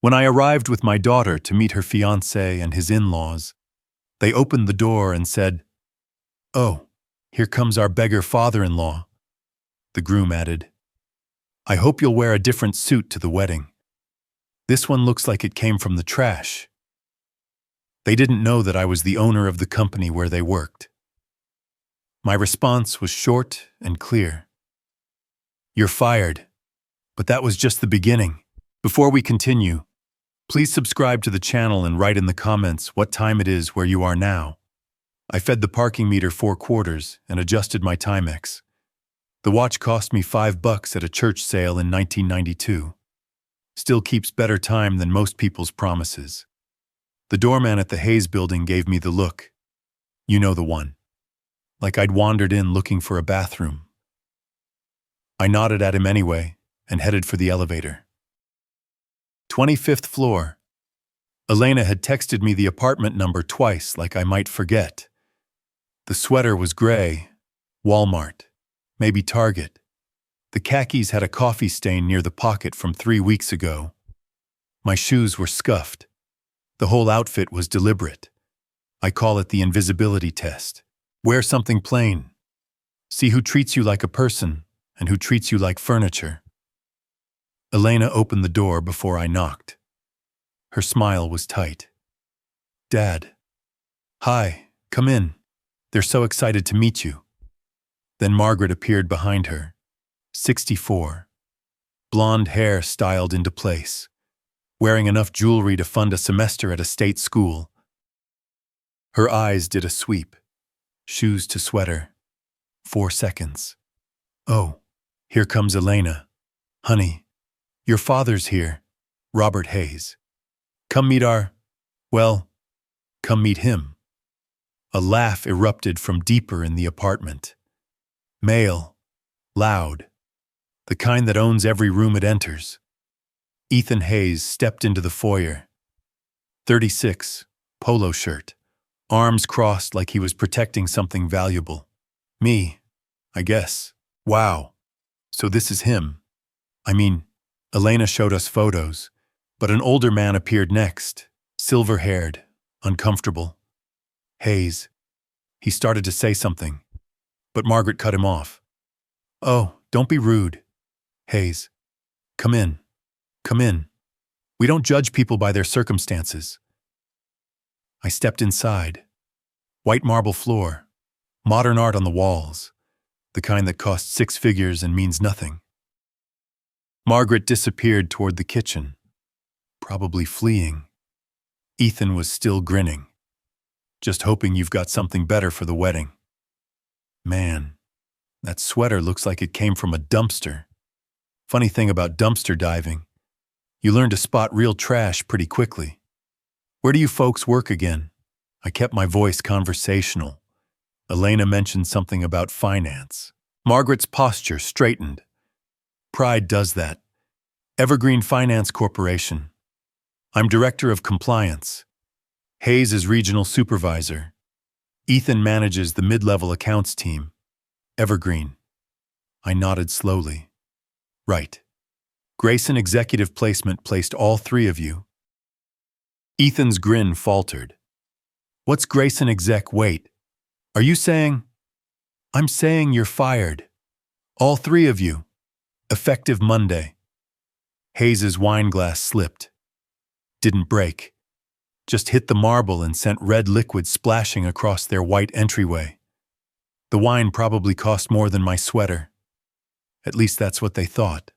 When I arrived with my daughter to meet her fiancé and his in-laws, they opened the door and said, "Oh, here comes our beggar father-in-law." The groom added, "I hope you'll wear a different suit to the wedding. This one looks like it came from the trash." They didn't know that I was the owner of the company where they worked. My response was short and clear. "You're fired." But that was just the beginning. Before we continue, please subscribe to the channel and write in the comments what time it is where you are now. I fed the parking meter 4 quarters and adjusted my Timex. The watch cost me $5 at a church sale in 1992. Still keeps better time than most people's promises. The doorman at the Hayes building gave me the look. You know the one. Like I'd wandered in looking for a bathroom. I nodded at him anyway and headed for the elevator. 25th floor. Elena had texted me the apartment number twice like I might forget. The sweater was gray, Walmart, maybe Target. The khakis had a coffee stain near the pocket from 3 weeks ago. My shoes were scuffed. The whole outfit was deliberate. I call it the invisibility test. Wear something plain. See who treats you like a person and who treats you like furniture. Elena opened the door before I knocked. Her smile was tight. "Dad." "Hi, come in. They're so excited to meet you." Then Margaret appeared behind her. 64. Blonde hair styled into place. Wearing enough jewelry to fund a semester at a state school. Her eyes did a sweep. Shoes to sweater. 4 seconds. "Oh, here comes Elena. Honey, your father's here, Robert Hayes. Come meet come meet him." A laugh erupted from deeper in the apartment. Male, loud, the kind that owns every room it enters. Ethan Hayes stepped into the foyer. 36, polo shirt, arms crossed like he was protecting something valuable. Me, I guess. Wow. So this is him. I mean, Elena showed us photos, but an older man appeared next, silver-haired, uncomfortable. Hayes. He started to say something, but Margaret cut him off. "Oh, don't be rude. Hayes, come in. Come in. We don't judge people by their circumstances." I stepped inside. White marble floor, modern art on the walls, the kind that costs 6 figures and means nothing. Margaret disappeared toward the kitchen, probably fleeing. Ethan was still grinning, just hoping you've got something better for the wedding. Man, that sweater looks like it came from a dumpster. Funny thing about dumpster diving, you learn to spot real trash pretty quickly. "Where do you folks work again?" I kept my voice conversational. Elena mentioned something about finance. Margaret's posture straightened. Pride does that. "Evergreen Finance Corporation. I'm Director of Compliance. Hayes is Regional Supervisor. Ethan manages the mid-level accounts team. Evergreen." I nodded slowly. "Right. Grayson Executive Placement placed all 3 of you." Ethan's grin faltered. "What's Grayson Exec? Wait. Are you saying?" "I'm saying you're fired. All 3 of you. Effective Monday." Hayes's wine glass slipped. Didn't break. Just hit the marble and sent red liquid splashing across their white entryway. The wine probably cost more than my sweater. At least that's what they thought.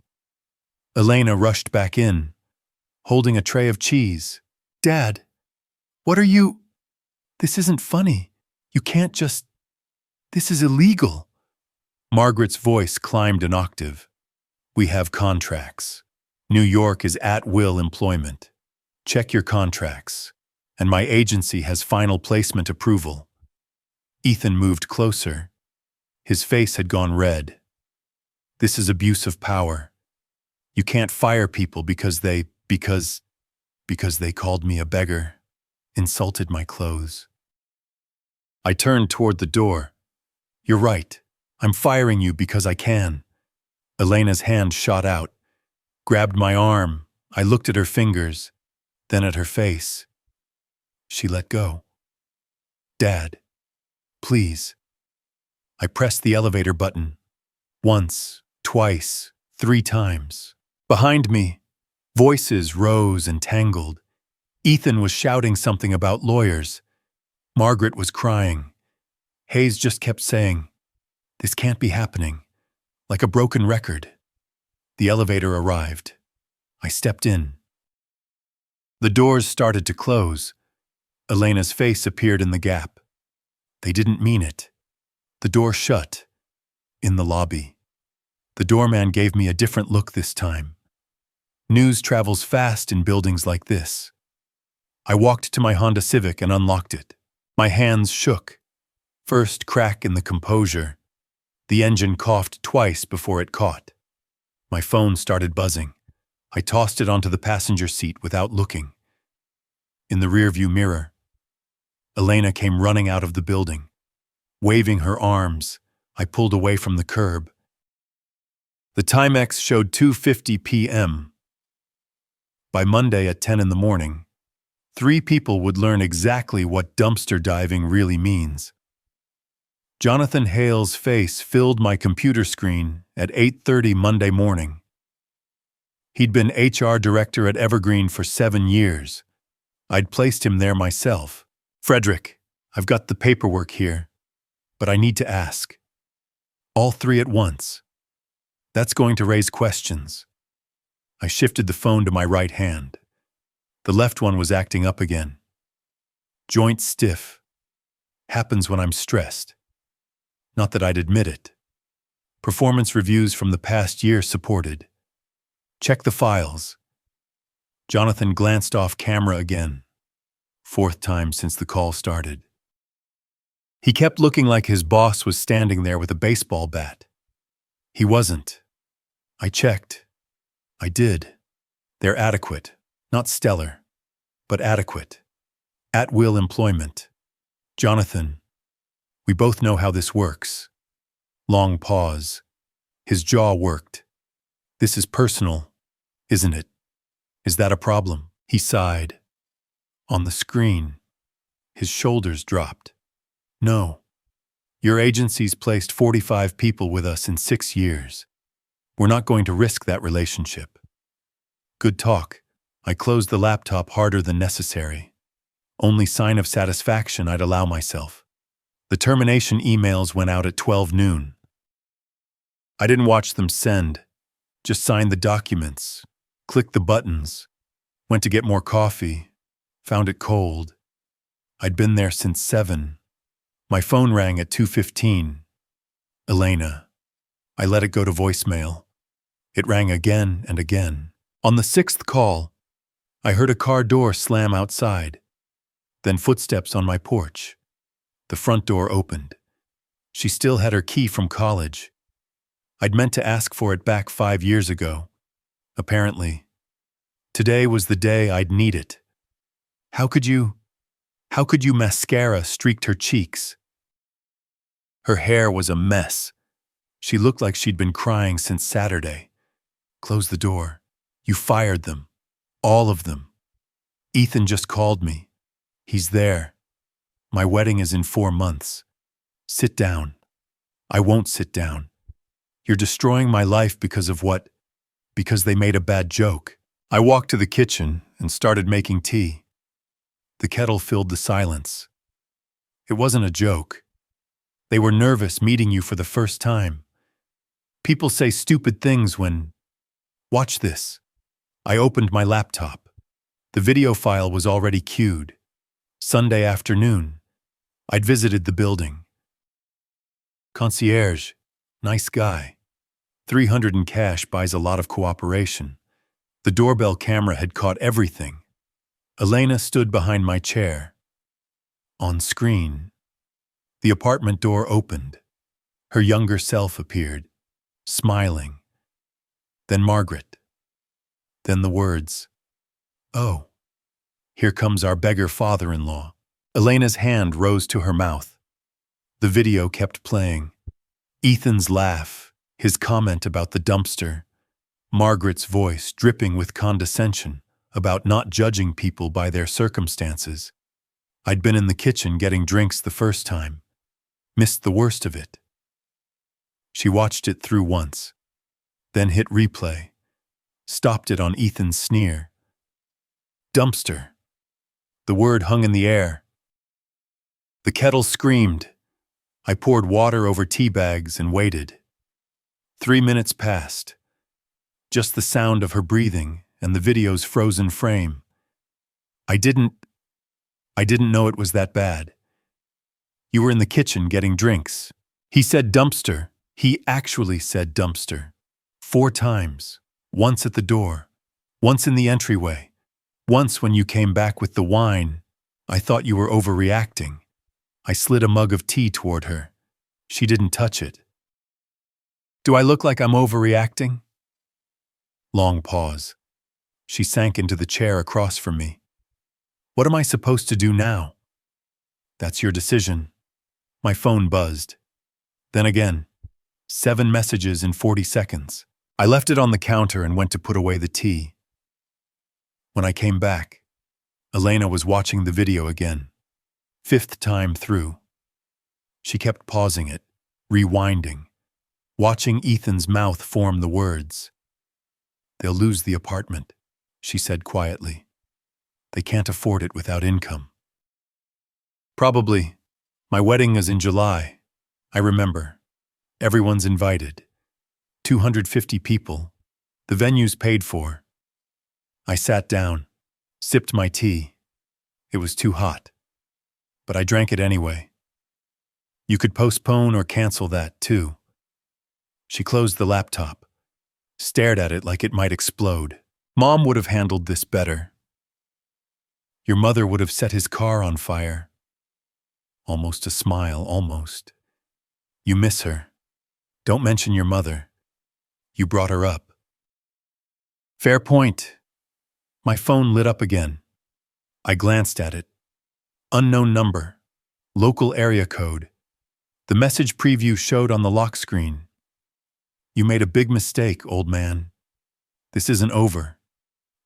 Elena rushed back in, holding a tray of cheese. "Dad, what are you? This isn't funny. You can't just... This is illegal." Margaret's voice climbed an octave. "We have contracts. New York is at-will employment. Check your contracts. And my agency has final placement approval." Ethan moved closer. His face had gone red. "This is abuse of power. You can't fire people because they called me a beggar, insulted my clothes." I turned toward the door. "You're right. I'm firing you because I can." Elena's hand shot out, grabbed my arm. I looked at her fingers, Then at her face, she let go. Dad, please. I pressed the elevator button. Once, twice, 3 times. Behind me, voices rose and tangled. Ethan was shouting something about lawyers. Margaret was crying. Hayes just kept saying, "This can't be happening," like a broken record. The elevator arrived. I stepped in. The doors started to close. Elena's face appeared in the gap. They didn't mean it. The door shut. In the lobby. The doorman gave me a different look this time. News travels fast in buildings like this. I walked to my Honda Civic and unlocked it. My hands shook. First crack in the composure. The engine coughed twice before it caught. My phone started buzzing. I tossed it onto the passenger seat without looking. In the rearview mirror, Elena came running out of the building. Waving her arms, I pulled away from the curb. The Timex showed 2:50 p.m. By Monday at 10 in the morning, 3 people would learn exactly what dumpster diving really means. Jonathan Hale's face filled my computer screen at 8:30 Monday morning. He'd been HR director at Evergreen for 7 years. I'd placed him there myself. "Frederick, I've got the paperwork here, but I need to ask." All 3 at once. That's going to raise questions. I shifted the phone to my right hand. The left one was acting up again. Joint stiff. Happens when I'm stressed. Not that I'd admit it. Performance reviews from the past year supported. Check the files. Jonathan glanced off camera again. 4th time since the call started. He kept looking like his boss was standing there with a baseball bat. He wasn't. I checked. I did. They're adequate. Not stellar, but adequate. At-will employment. Jonathan, we both know how this works. Long pause. His jaw worked. This is personal, isn't it? Is that a problem? He sighed. On the screen, his shoulders dropped. No. Your agency's placed 45 people with us in 6 years. We're not going to risk that relationship. Good talk. I closed the laptop harder than necessary. Only sign of satisfaction I'd allow myself. The termination emails went out at 12 noon. I didn't watch them send. Just signed the documents, clicked the buttons, went to get more coffee, found it cold. I'd been there since 7. My phone rang at 2:15. Elena. I let it go to voicemail. It rang again and again. On the 6th call, I heard a car door slam outside, then footsteps on my porch. The front door opened. She still had her key from college. I'd meant to ask for it back 5 years ago. Apparently, today was the day I'd need it. How could you mascara streaked her cheeks? Her hair was a mess. She looked like she'd been crying since Saturday. Close the door. You fired them. All of them. Ethan just called me. He's there. My wedding is in 4 months. Sit down. I won't sit down. You're destroying my life because of what? Because they made a bad joke. I walked to the kitchen and started making tea. The kettle filled the silence. It wasn't a joke. They were nervous meeting you for the first time. People say stupid things when... Watch this. I opened my laptop. The video file was already queued. Sunday afternoon. I'd visited the building. Concierge. Nice guy. 300 in cash buys a lot of cooperation. The doorbell camera had caught everything. Elena stood behind my chair. On screen, the apartment door opened. Her younger self appeared, smiling. Then Margaret. Then the words, "Oh, here comes our beggar father-in-law." Elena's hand rose to her mouth. The video kept playing. Ethan's laugh, his comment about the dumpster, Margaret's voice dripping with condescension. about not judging people by their circumstances. I'd been in the kitchen getting drinks the first time, missed the worst of it. She watched it through once, then hit replay, stopped it on Ethan's sneer. Dumpster. The word hung in the air. The kettle screamed. I poured water over tea bags and waited. 3 minutes passed. Just the sound of her breathing and the video's frozen frame. I didn't know it was that bad. You were in the kitchen getting drinks. He said dumpster. He actually said dumpster. 4 times. Once at the door. Once in the entryway. Once when you came back with the wine. I thought you were overreacting. I slid a mug of tea toward her. She didn't touch it. Do I look like I'm overreacting? Long pause. She sank into the chair across from me. What am I supposed to do now? That's your decision. My phone buzzed. Then again. 7 messages in 40 seconds. I left it on the counter and went to put away the tea. When I came back, Elena was watching the video again. 5th time through. She kept pausing it, rewinding, watching Ethan's mouth form the words. They'll lose the apartment, she said quietly. They can't afford it without income. Probably. My wedding is in July. I remember. Everyone's invited. 250 people. The venue's paid for. I sat down, sipped my tea. It was too hot, but I drank it anyway. You could postpone or cancel that, too. She closed the laptop, stared at it like it might explode. Mom would have handled this better. Your mother would have set his car on fire. Almost a smile, almost. You miss her. Don't mention your mother. You brought her up. Fair point. My phone lit up again. I glanced at it. Unknown number. Local area code. The message preview showed on the lock screen. You made a big mistake, old man. This isn't over.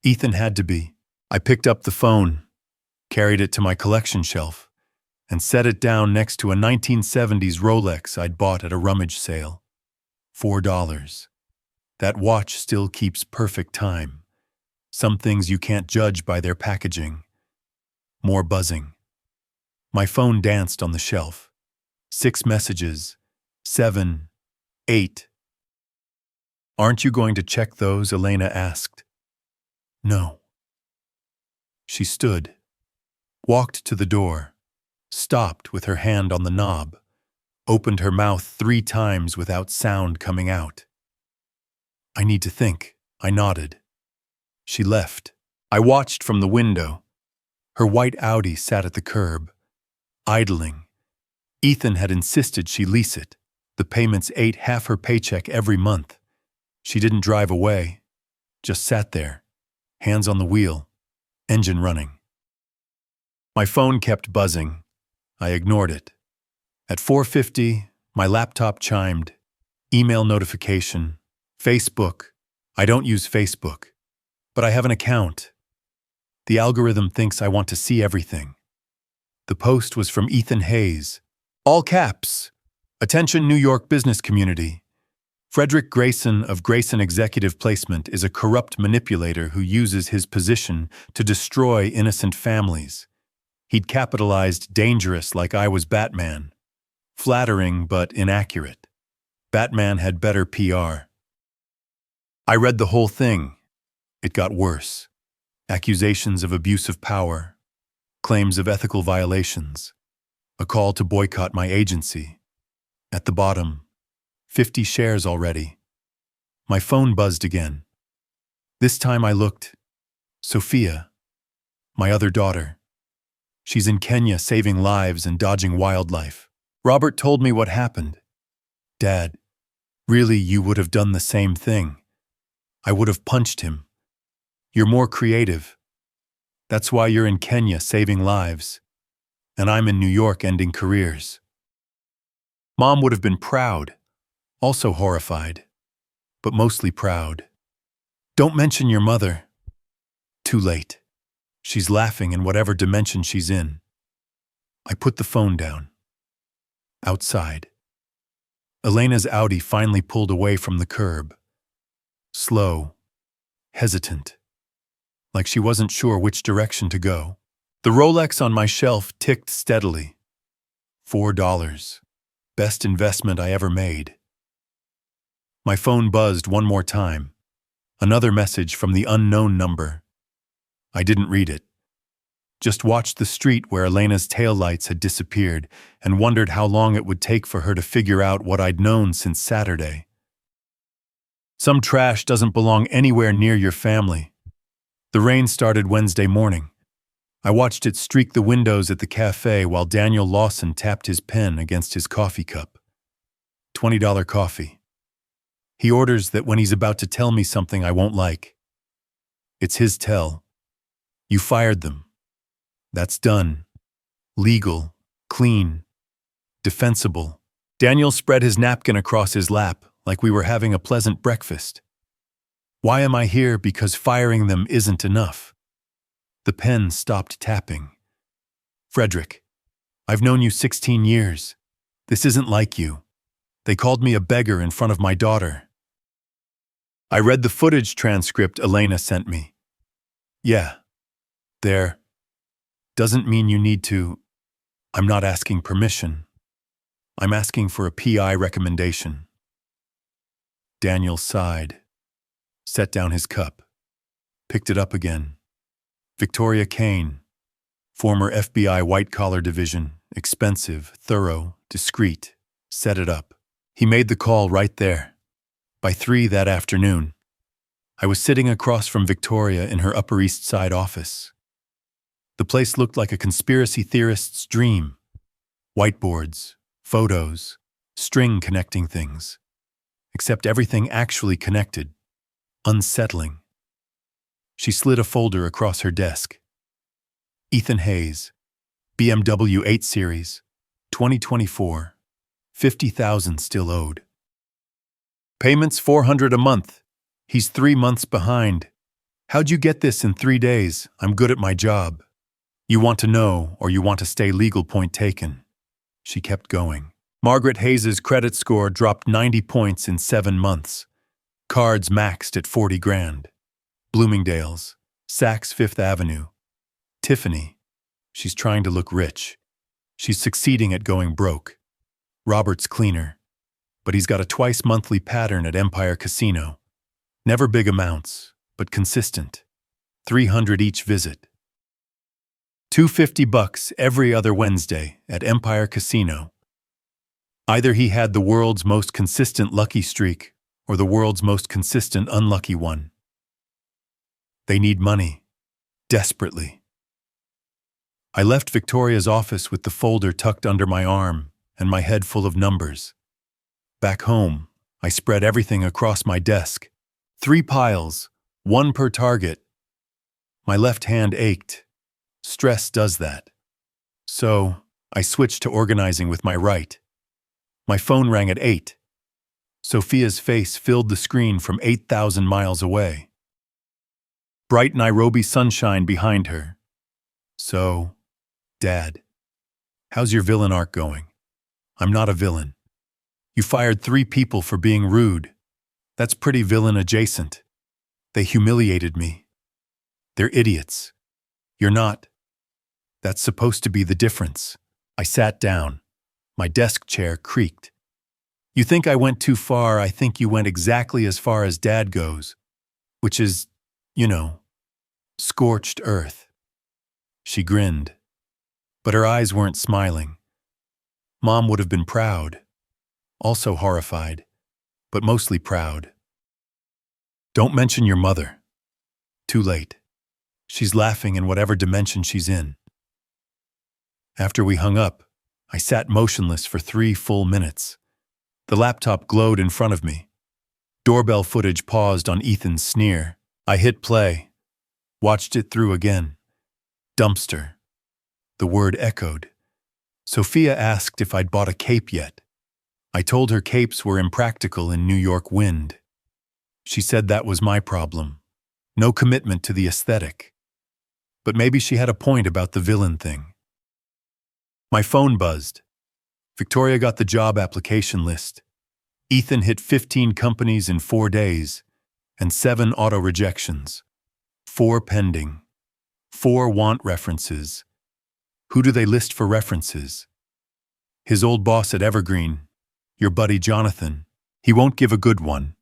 Ethan had to be. I picked up the phone, carried it to my collection shelf, and set it down next to a 1970s Rolex I'd bought at a rummage sale. $4. That watch still keeps perfect time. Some things you can't judge by their packaging. More buzzing. My phone danced on the shelf. 6 messages. 7. 8. Aren't you going to check those? Elena asked. No. She stood, walked to the door, stopped with her hand on the knob, opened her mouth 3 times without sound coming out. I need to think. I nodded. She left. I watched from the window. Her white Audi sat at the curb, idling. Ethan had insisted she lease it. The payments ate half her paycheck every month. She didn't drive away, just sat there, hands on the wheel, engine running. My phone kept buzzing. I ignored it. At 4:50, my laptop chimed. Email notification. Facebook. I don't use Facebook, but I have an account. The algorithm thinks I want to see everything. The post was from Ethan Hayes. All caps. Attention New York business community. Frederick Grayson of Grayson Executive Placement is a corrupt manipulator who uses his position to destroy innocent families. He'd capitalized dangerous like I was Batman. Flattering but inaccurate. Batman had better PR. I read the whole thing. It got worse. Accusations of abuse of power. Claims of ethical violations. A call to boycott my agency. At the bottom, 50 shares already. My phone buzzed again. This time I looked. Sophia, my other daughter. She's in Kenya saving lives and dodging wildlife. Robert told me what happened. Dad, really you would have done the same thing. I would have punched him. You're more creative. That's why you're in Kenya saving lives. And I'm in New York ending careers. Mom would have been proud, also horrified, but mostly proud. Don't mention your mother. Too late. She's laughing in whatever dimension she's in. I put the phone down. Outside. Elena's Audi finally pulled away from the curb. Slow. Hesitant. Like she wasn't sure which direction to go. The Rolex on my shelf ticked steadily. $4. Best investment I ever made. My phone buzzed one more time. Another message from the unknown number. I didn't read it. Just watched the street where Elena's taillights had disappeared and wondered how long it would take for her to figure out what I'd known since Saturday. Some trash doesn't belong anywhere near your family. The rain started Wednesday morning. I watched it streak the windows at the cafe while Daniel Lawson tapped his pen against his coffee cup. $20 coffee. He orders that when he's about to tell me something I won't like. It's his tell. You fired them. That's done. Legal. Clean. Defensible. Daniel spread his napkin across his lap like we were having a pleasant breakfast. Why am I here? Because firing them isn't enough. The pen stopped tapping. Frederick, I've known you 16 years. This isn't like you. They called me a beggar in front of my daughter. I read the footage transcript Elena sent me. Yeah. There. Doesn't mean you need to. I'm not asking permission. I'm asking for a PI recommendation. Daniel sighed, set down his cup, picked it up again. Victoria Kane, former FBI white-collar division, expensive, thorough, discreet, set it up. He made the call right there. By 3 that afternoon, I was sitting across from Victoria in her Upper East Side office. The place looked like a conspiracy theorist's dream. Whiteboards, photos, string connecting things. Except everything actually connected. Unsettling. She slid a folder across her desk. Ethan Hayes, BMW 8 Series, 2024, $50,000 still owed. Payments $400 a month. He's 3 months behind. How'd you get this in 3 days? I'm good at my job. You want to know, or you want to stay legal? Point taken. She kept going. Margaret Hayes's credit score dropped 90 points in 7 months. Cards maxed at 40 grand. Bloomingdale's, Saks Fifth Avenue. Tiffany. She's trying to look rich. She's succeeding at going broke. Robert's cleaner. But he's got a twice-monthly pattern at Empire Casino. Never big amounts, but consistent. 300 each visit. $250 every other Wednesday at Empire Casino. Either he had the world's most consistent lucky streak or the world's most consistent unlucky one. They need money. Desperately. I left Victoria's office with the folder tucked under my arm and my head full of numbers. Back home, I spread everything across my desk. 3 piles, 1 per target. My left hand ached. Stress does that. So, I switched to organizing with my right. My phone rang at 8. Sophia's face filled the screen from 8,000 miles away. Bright Nairobi sunshine behind her. So, Dad, how's your villain arc going? I'm not a villain. You fired 3 people for being rude. That's pretty villain adjacent. They humiliated me. They're idiots. You're not. That's supposed to be the difference. I sat down. My desk chair creaked. You think I went too far? I think you went exactly as far as Dad goes, which is, scorched earth. She grinned, but her eyes weren't smiling. Mom would have been proud, also horrified, but mostly proud. Don't mention your mother. Too late. She's laughing in whatever dimension she's in. After we hung up, I sat motionless for 3 full minutes. The laptop glowed in front of me. Doorbell footage paused on Ethan's sneer. I hit play, watched it through again. Dumpster. The word echoed. Sophia asked if I'd bought a cape yet. I told her capes were impractical in New York wind. She said that was my problem. No commitment to the aesthetic. but maybe she had a point about the villain thing. My phone buzzed. Victoria got the job application list. Ethan hit 15 companies in 4 days, and 7 auto rejections. 4 pending. 4 want references. Who do they list for references? His old boss at Evergreen, your buddy Jonathan. He won't give a good one.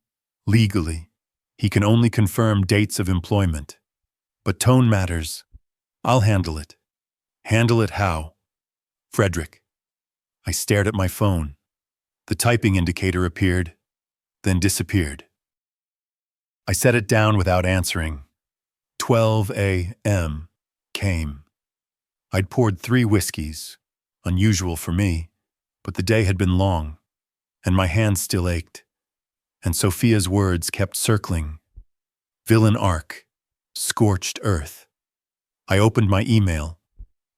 Legally. He can only confirm dates of employment. But tone matters. I'll handle it. Handle it how? Frederick. I stared at my phone. The typing indicator appeared, then disappeared. I set it down without answering. 12 a.m. came. I'd poured 3 whiskeys, unusual for me, but the day had been long, and my hands still ached. And Sophia's words kept circling. Villain arc, scorched earth. I opened my email,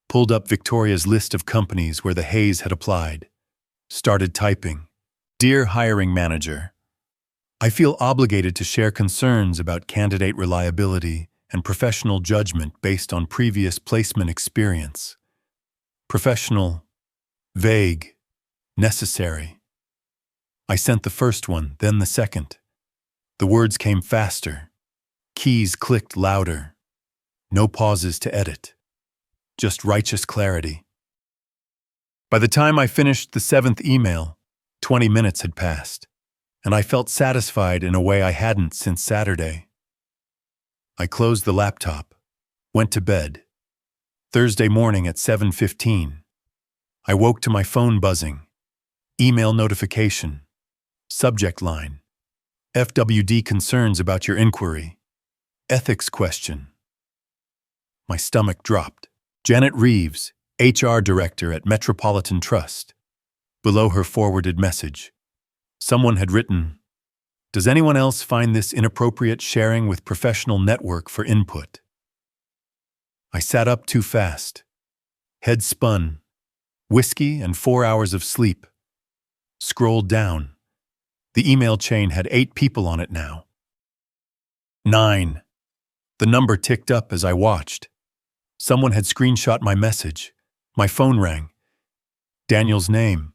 pulled up Victoria's list of companies where the haze had applied, started typing. Dear hiring manager, I feel obligated to share concerns about candidate reliability and professional judgment based on previous placement experience. Professional, vague, necessary. I sent the first one, then the second. The words came faster. Keys clicked louder. No pauses to edit. Just righteous clarity. By the time I finished the 7th email, 20 minutes had passed, and I felt satisfied in a way I hadn't since Saturday. I closed the laptop, went to bed. Thursday morning at 7:15, I woke to my phone buzzing. Email notification. Subject line. FWD concerns about your inquiry. Ethics question. My stomach dropped. Janet Reeves, HR Director at Metropolitan Trust. Below her forwarded message. Someone had written, "Does anyone else find this inappropriate sharing with professional network for input?" I sat up too fast. Head spun. Whiskey and 4 hours of sleep. Scrolled down. The email chain had 8 people on it now. 9. The number ticked up as I watched. Someone had screenshot my message. My phone rang. Daniel's name.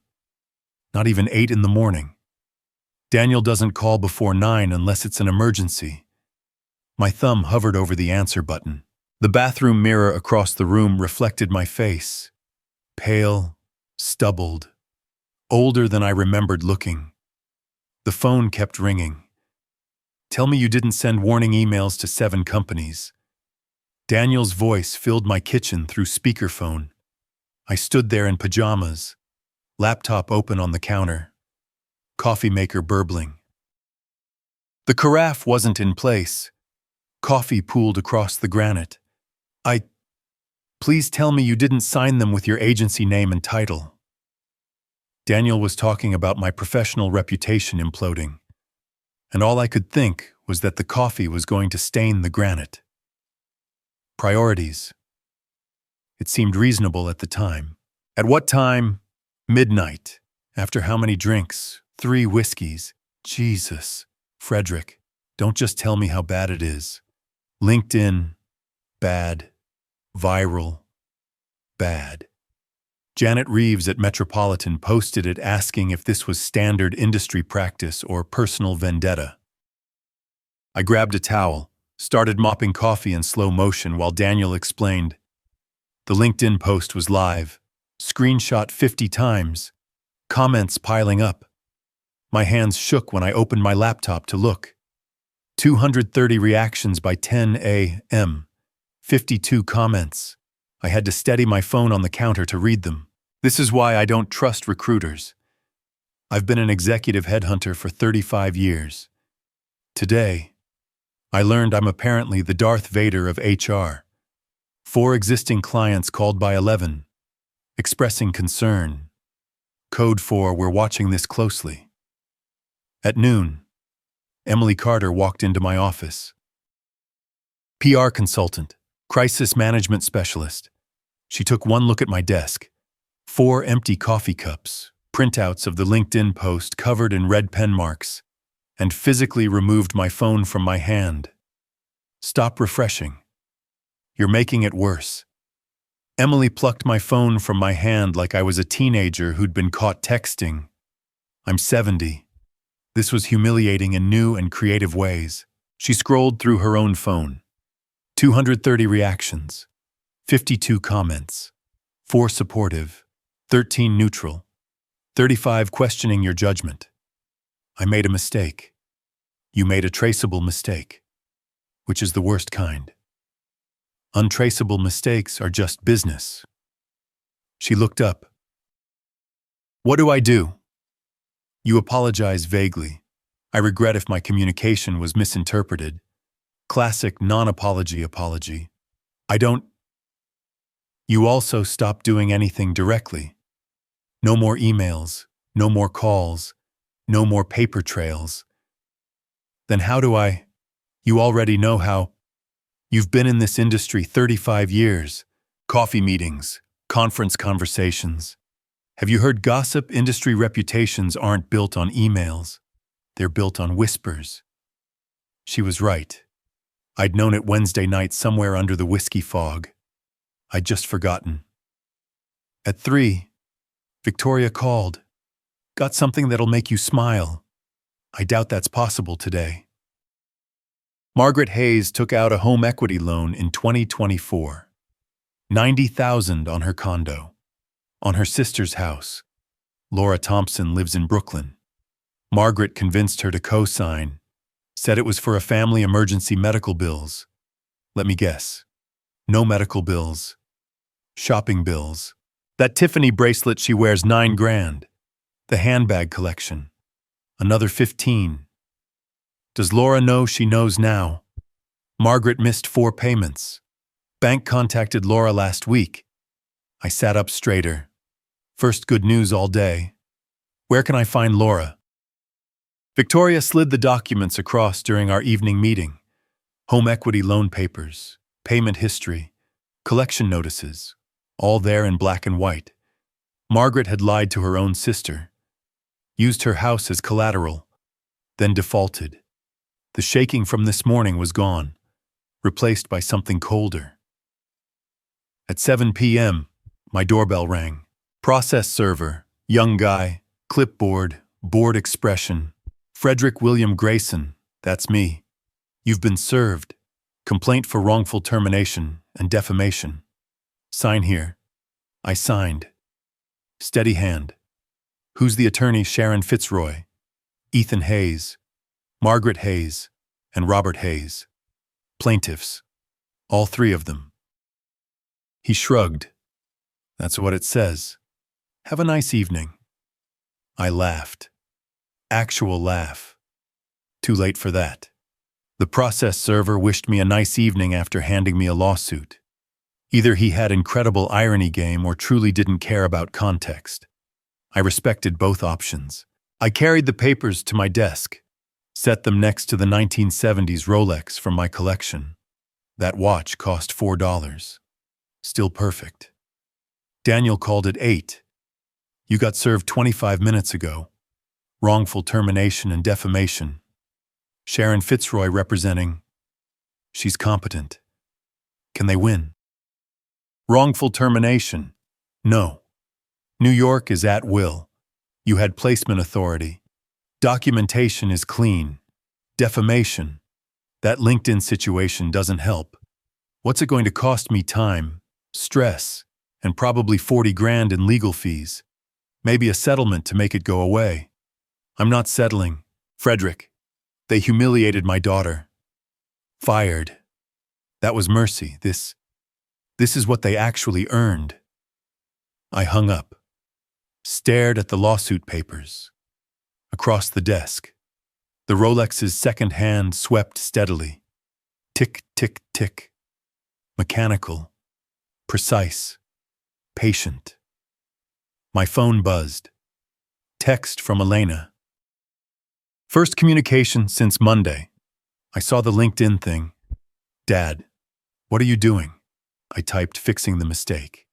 Not even 8 in the morning. Daniel doesn't call before 9 unless it's an emergency. My thumb hovered over the answer button. The bathroom mirror across the room reflected my face. Pale, stubbled, older than I remembered looking. The phone kept ringing. Tell me you didn't send warning emails to 7 companies. Daniel's voice filled my kitchen through speakerphone. I stood there in pajamas, laptop open on the counter, coffee maker burbling. The carafe wasn't in place. Coffee pooled across the granite. Please tell me you didn't sign them with your agency name and title. Daniel was talking about my professional reputation imploding, and all I could think was that the coffee was going to stain the granite. Priorities. It seemed reasonable at the time. At what time? Midnight. After how many drinks? 3 whiskeys. Jesus. Frederick, don't just tell me how bad it is. LinkedIn. Bad. Viral. Bad. Janet Reeves at Metropolitan posted it asking if this was standard industry practice or personal vendetta. I grabbed a towel, started mopping coffee in slow motion while Daniel explained. The LinkedIn post was live, screenshot 50 times, comments piling up. My hands shook when I opened my laptop to look. 230 reactions by 10 a.m., 52 comments. I had to steady my phone on the counter to read them. This is why I don't trust recruiters. I've been an executive headhunter for 35 years. Today, I learned I'm apparently the Darth Vader of HR. 4 existing clients called by 11, expressing concern. Code 4, we're watching this closely. At noon, Emily Carter walked into my office. PR consultant, crisis management specialist. She took one look at my desk. 4 empty coffee cups, printouts of the LinkedIn post covered in red pen marks, and physically removed my phone from my hand. Stop refreshing. You're making it worse. Emily plucked my phone from my hand like I was a teenager who'd been caught texting. I'm 70. This was humiliating in new and creative ways. She scrolled through her own phone. 230 reactions, 52 comments, 4 supportive, 13 neutral, 35 questioning your judgment. I made a mistake. You made a traceable mistake, which is the worst kind. Untraceable mistakes are just business. She looked up. What do I do? You apologize vaguely. I regret if my communication was misinterpreted. Classic non-apology apology. I don't. You also stop doing anything directly. No more emails, no more calls, no more paper trails. Then how do I? You already know how. You've been in this industry 35 years. Coffee meetings, conference conversations. Have you heard gossip? Industry reputations aren't built on emails. They're built on whispers. She was right. I'd known it Wednesday night somewhere under the whiskey fog. I'd just forgotten. At 3, Victoria called. Got something that'll make you smile. I doubt that's possible today. Margaret Hayes took out a home equity loan in 2024. $90,000 on her condo. On her sister's house. Laura Thompson lives in Brooklyn. Margaret convinced her to co-sign. Said it was for a family emergency medical bills. Let me guess. No medical bills. Shopping bills. That Tiffany bracelet she wears $9,000. The handbag collection. Another 15. Does Laura know she knows now? Margaret missed 4 payments. Bank contacted Laura last week. I sat up straighter. First good news all day. Where can I find Laura? Victoria slid the documents across during our evening meeting. Home equity loan papers, payment history, collection notices, all there in black and white. Margaret had lied to her own sister. Used her house as collateral. Then defaulted. The shaking from this morning was gone, replaced by something colder. At 7 p.m., my doorbell rang. Process server, young guy, clipboard, bored expression. Frederick William Grayson, that's me. You've been served. Complaint for wrongful termination and defamation. Sign here. I signed. Steady hand. Who's the attorney? Sharon Fitzroy, Ethan Hayes, Margaret Hayes, and Robert Hayes. Plaintiffs. All 3 of them. He shrugged. That's what it says. Have a nice evening. I laughed. Actual laugh. Too late for that. The process server wished me a nice evening after handing me a lawsuit. Either he had incredible irony game or truly didn't care about context. I respected both options. I carried the papers to my desk, set them next to the 1970s Rolex from my collection. That watch cost $4. Still perfect. Daniel called at 8. You got served 25 minutes ago. Wrongful termination and defamation. Sharon Fitzroy representing. She's competent. Can they win? Wrongful termination. No. New York is at will. You had placement authority. Documentation is clean. Defamation. That LinkedIn situation doesn't help. What's it going to cost me? Time, stress, and probably $40,000 in legal fees. Maybe a settlement to make it go away. I'm not settling. Frederick. They humiliated my daughter. Fired. That was mercy. This is what they actually earned. I hung up. Stared at the lawsuit papers. Across the desk. The Rolex's second hand swept steadily. Tick, tick, tick. Mechanical. Precise. Patient. My phone buzzed. Text from Elena. First communication since Monday. I saw the LinkedIn thing. Dad, what are you doing? I typed, fixing the mistake.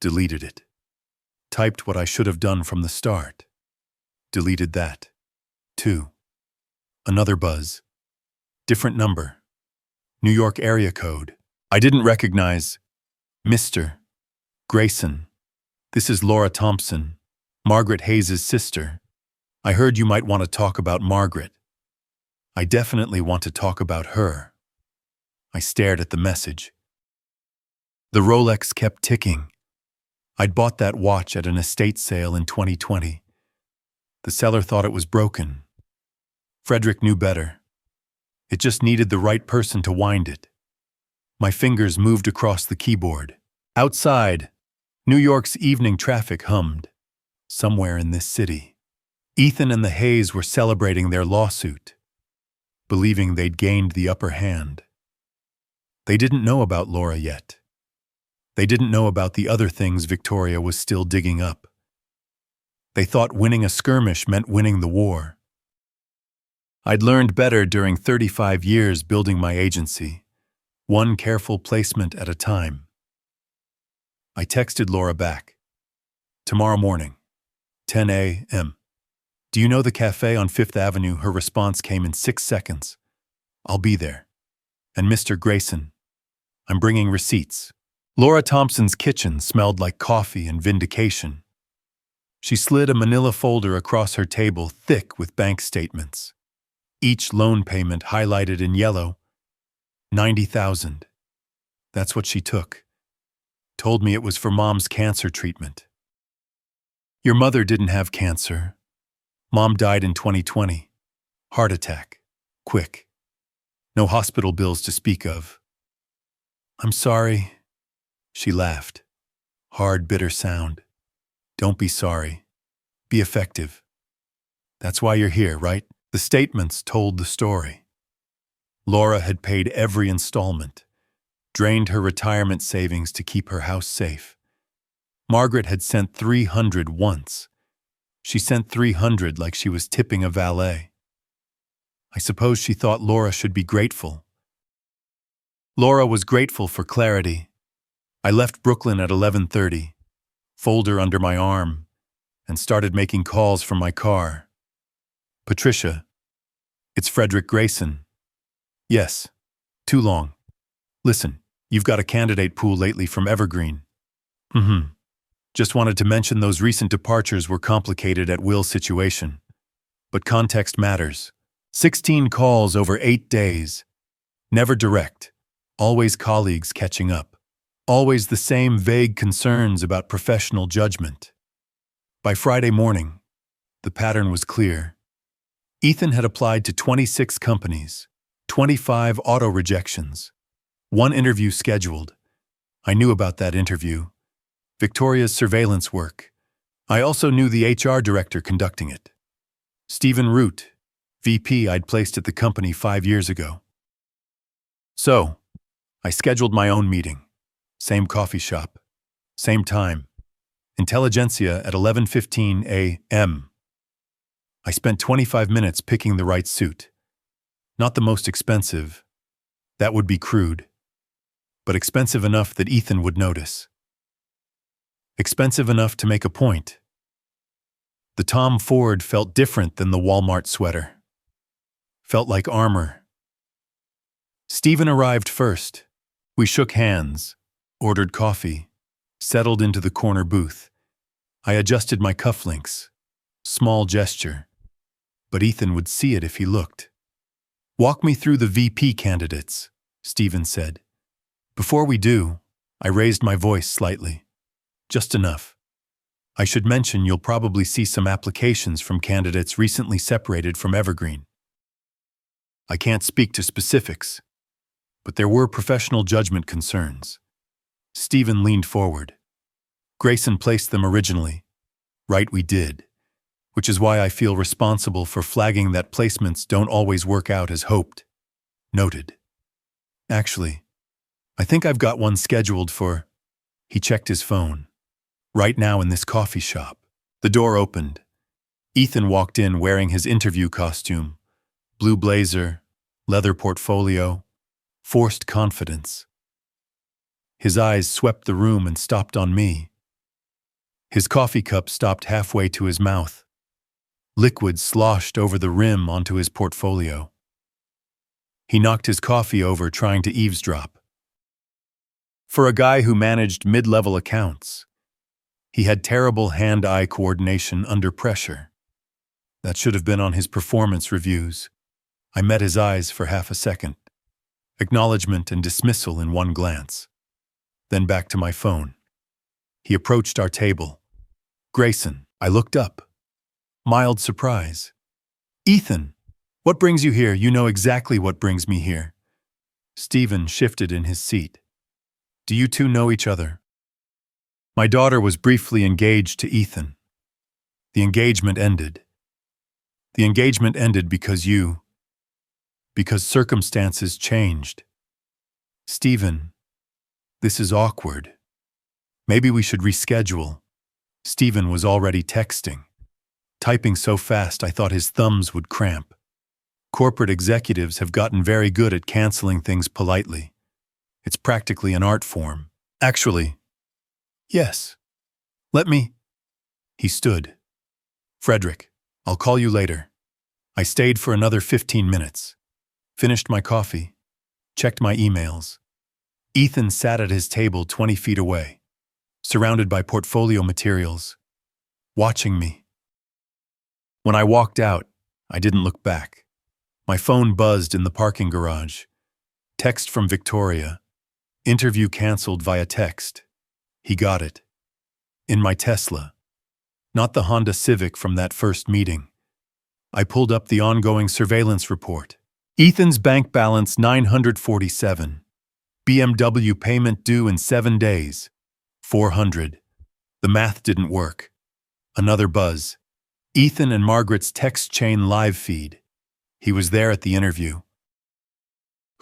Deleted it. Typed what I should have done from the start. Deleted that. 2. Another buzz. Different number. New York area code. I didn't recognize Mr. Grayson. This is Laura Thompson, Margaret Hayes' sister. I heard you might want to talk about Margaret. I definitely want to talk about her. I stared at the message. The Rolex kept ticking. I'd bought that watch at an estate sale in 2020. The seller thought it was broken. Frederick knew better. It just needed the right person to wind it. My fingers moved across the keyboard. Outside, New York's evening traffic hummed. Somewhere in this city, Ethan and the Hayes were celebrating their lawsuit, believing they'd gained the upper hand. They didn't know about Laura yet. They didn't know about the other things Victoria was still digging up. They thought winning a skirmish meant winning the war. I'd learned better during 35 years building my agency, one careful placement at a time. I texted Laura back. Tomorrow morning, 10 a.m. Do you know the cafe on Fifth Avenue? Her response came in 6 seconds. I'll be there. And Mr. Grayson, I'm bringing receipts. Laura Thompson's kitchen smelled like coffee and vindication. She slid a manila folder across her table, thick with bank statements. Each loan payment highlighted in yellow. $90,000. That's what she took. Told me it was for Mom's cancer treatment. Your mother didn't have cancer. Mom died in 2020. Heart attack. Quick. No hospital bills to speak of. I'm sorry. She laughed. Hard, bitter sound. Don't be sorry. Be effective. That's why you're here, right? The statements told the story. Laura had paid every installment, drained her retirement savings to keep her house safe. Margaret had sent $300 once. She sent $300 like she was tipping a valet. I suppose she thought Laura should be grateful. Laura was grateful for clarity. I left Brooklyn at 11:30, folder under my arm, and started making calls from my car. Patricia, it's Frederick Grayson. Yes, too long. Listen, you've got a candidate pool lately from Evergreen. Just wanted to mention those recent departures were complicated at Will's situation. But context matters. 16 calls over 8 days. Never direct. Always colleagues catching up. Always the same vague concerns about professional judgment. By Friday morning, the pattern was clear. Ethan had applied to 26 companies, 25 auto rejections, 1 interview scheduled. I knew about that interview. Victoria's surveillance work. I also knew the HR director conducting it. Stephen Root, VP I'd placed at the company 5 years ago. So, I scheduled my own meeting. Same coffee shop. Same time. Intelligentsia at 11:15 a.m. I spent 25 minutes picking the right suit. Not the most expensive. That would be crude. But expensive enough that Ethan would notice. Expensive enough to make a point. The Tom Ford felt different than the Walmart sweater. Felt like armor. Stephen arrived first. We shook hands, ordered coffee, settled into the corner booth. I adjusted my cufflinks. Small gesture. But Ethan would see it if he looked. Walk me through the VP candidates, Stephen said. Before we do, I raised my voice slightly. Just enough. I should mention you'll probably see some applications from candidates recently separated from Evergreen. I can't speak to specifics, but there were professional judgment concerns. Stephen leaned forward. Grayson placed them originally. Right, we did. Which is why I feel responsible for flagging that placements don't always work out as hoped. Noted. Actually, I think I've got one scheduled for... He checked his phone. Right now in this coffee shop. The door opened. Ethan walked in wearing his interview costume. Blue blazer, leather portfolio, forced confidence. His eyes swept the room and stopped on me. His coffee cup stopped halfway to his mouth. Liquid sloshed over the rim onto his portfolio. He knocked his coffee over trying to eavesdrop. For a guy who managed mid-level accounts, he had terrible hand-eye coordination under pressure. That should have been on his performance reviews. I met his eyes for half a second. Acknowledgement and dismissal in one glance. Then back to my phone. He approached our table. Grayson, I looked up. Mild surprise. Ethan, what brings you here? You know exactly what brings me here. Stephen shifted in his seat. Do you two know each other? My daughter was briefly engaged to Ethan. The engagement ended. The engagement ended because circumstances changed. Stephen, this is awkward. Maybe we should reschedule. Stephen was already texting. Typing so fast I thought his thumbs would cramp. Corporate executives have gotten very good at canceling things politely. It's practically an art form. Actually, yes. Let me. He stood. Frederick, I'll call you later. I stayed for another 15 minutes. Finished my coffee. Checked my emails. Ethan sat at his table 20 feet away, surrounded by portfolio materials, watching me. When I walked out, I didn't look back. My phone buzzed in the parking garage. Text from Victoria. Interview canceled via text. He got it. In my Tesla. Not the Honda Civic from that first meeting. I pulled up the ongoing surveillance report. Ethan's bank balance $947. BMW payment due in 7 days. $400. The math didn't work. Another buzz. Ethan and Margaret's text chain live feed. He was there at the interview.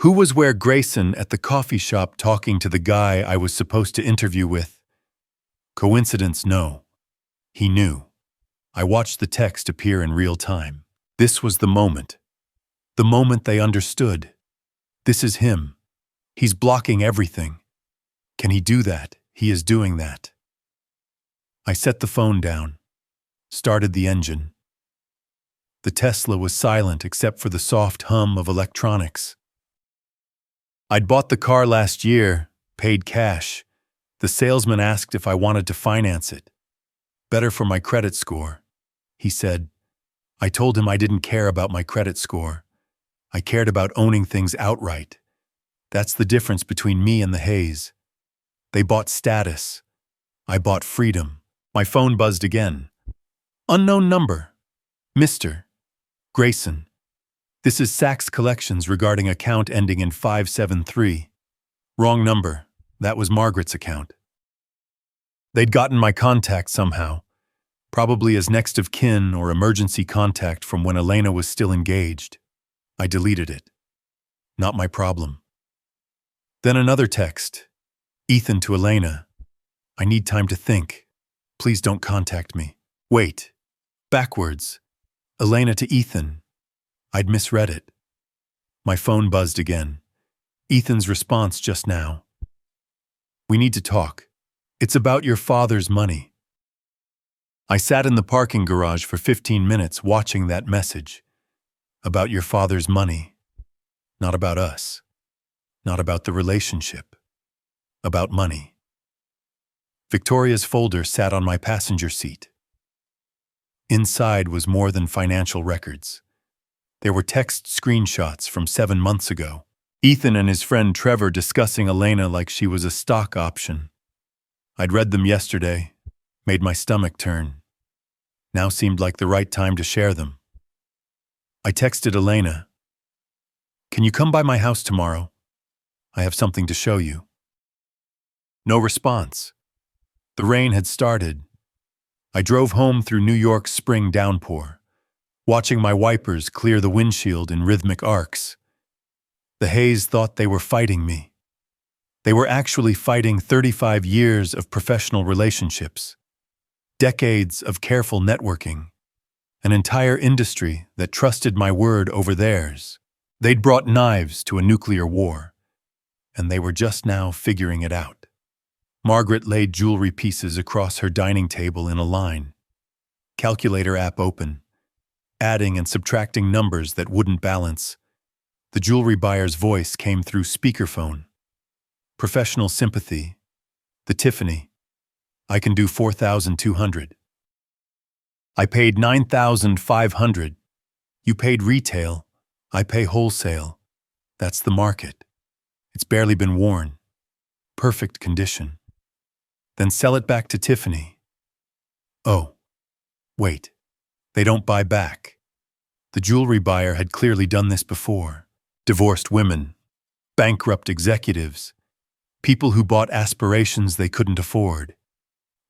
Who was where Grayson at the coffee shop talking to the guy I was supposed to interview with? Coincidence, no. He knew. I watched the text appear in real time. This was the moment. The moment they understood. This is him. He's blocking everything. Can he do that? He is doing that. I set the phone down. Started the engine. The Tesla was silent except for the soft hum of electronics. I'd bought the car last year, paid cash. The salesman asked if I wanted to finance it. Better for my credit score, he said. I told him I didn't care about my credit score. I cared about owning things outright. That's the difference between me and the Hayes. They bought status. I bought freedom. My phone buzzed again. Unknown number. Mr. Grayson. This is Sachs Collections regarding account ending in 573. Wrong number. That was Margaret's account. They'd gotten my contact somehow, probably as next of kin or emergency contact from when Elena was still engaged. I deleted it. Not my problem. Then another text. Ethan to Elena. I need time to think. Please don't contact me. Wait. Backwards. Elena to Ethan. I'd misread it. My phone buzzed again. Ethan's response just now. We need to talk. It's about your father's money. I sat in the parking garage for 15 minutes watching that message. About your father's money. Not about us. Not about the relationship. About money. Victoria's folder sat on my passenger seat. Inside was more than financial records. There were text screenshots from 7 months ago. Ethan and his friend Trevor discussing Elena like she was a stock option. I'd read them yesterday, made my stomach turn. Now seemed like the right time to share them. I texted Elena. Can you come by my house tomorrow? I have something to show you. No response. The rain had started. I drove home through New York's spring downpour, watching my wipers clear the windshield in rhythmic arcs. The Hayes thought they were fighting me. They were actually fighting 35 years of professional relationships, decades of careful networking, an entire industry that trusted my word over theirs. They'd brought knives to a nuclear war, and they were just now figuring it out. Margaret laid jewelry pieces across her dining table in a line. Calculator app open, adding and subtracting numbers that wouldn't balance. The jewelry buyer's voice came through speakerphone. Professional sympathy. The Tiffany. I can do 4,200. I paid 9,500. You paid retail. I pay wholesale. That's the market. It's barely been worn. Perfect condition. Then sell it back to Tiffany. Oh, wait. They don't buy back. The jewelry buyer had clearly done this before. Divorced women, bankrupt executives, people who bought aspirations they couldn't afford.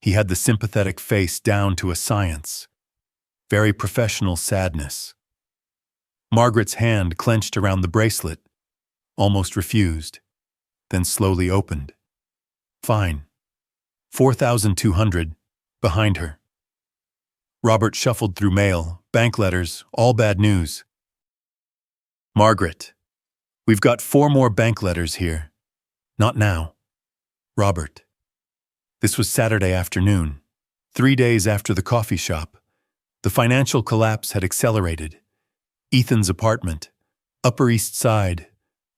He had the sympathetic face down to a science. Very professional sadness. Margaret's hand clenched around the bracelet, almost refused, then slowly opened. Fine. 4,200, behind her. Robert shuffled through mail, bank letters, all bad news. Margaret, we've got 4 more bank letters here. Not now. Robert. This was Saturday afternoon, 3 days after the coffee shop. The financial collapse had accelerated. Ethan's apartment, Upper East Side,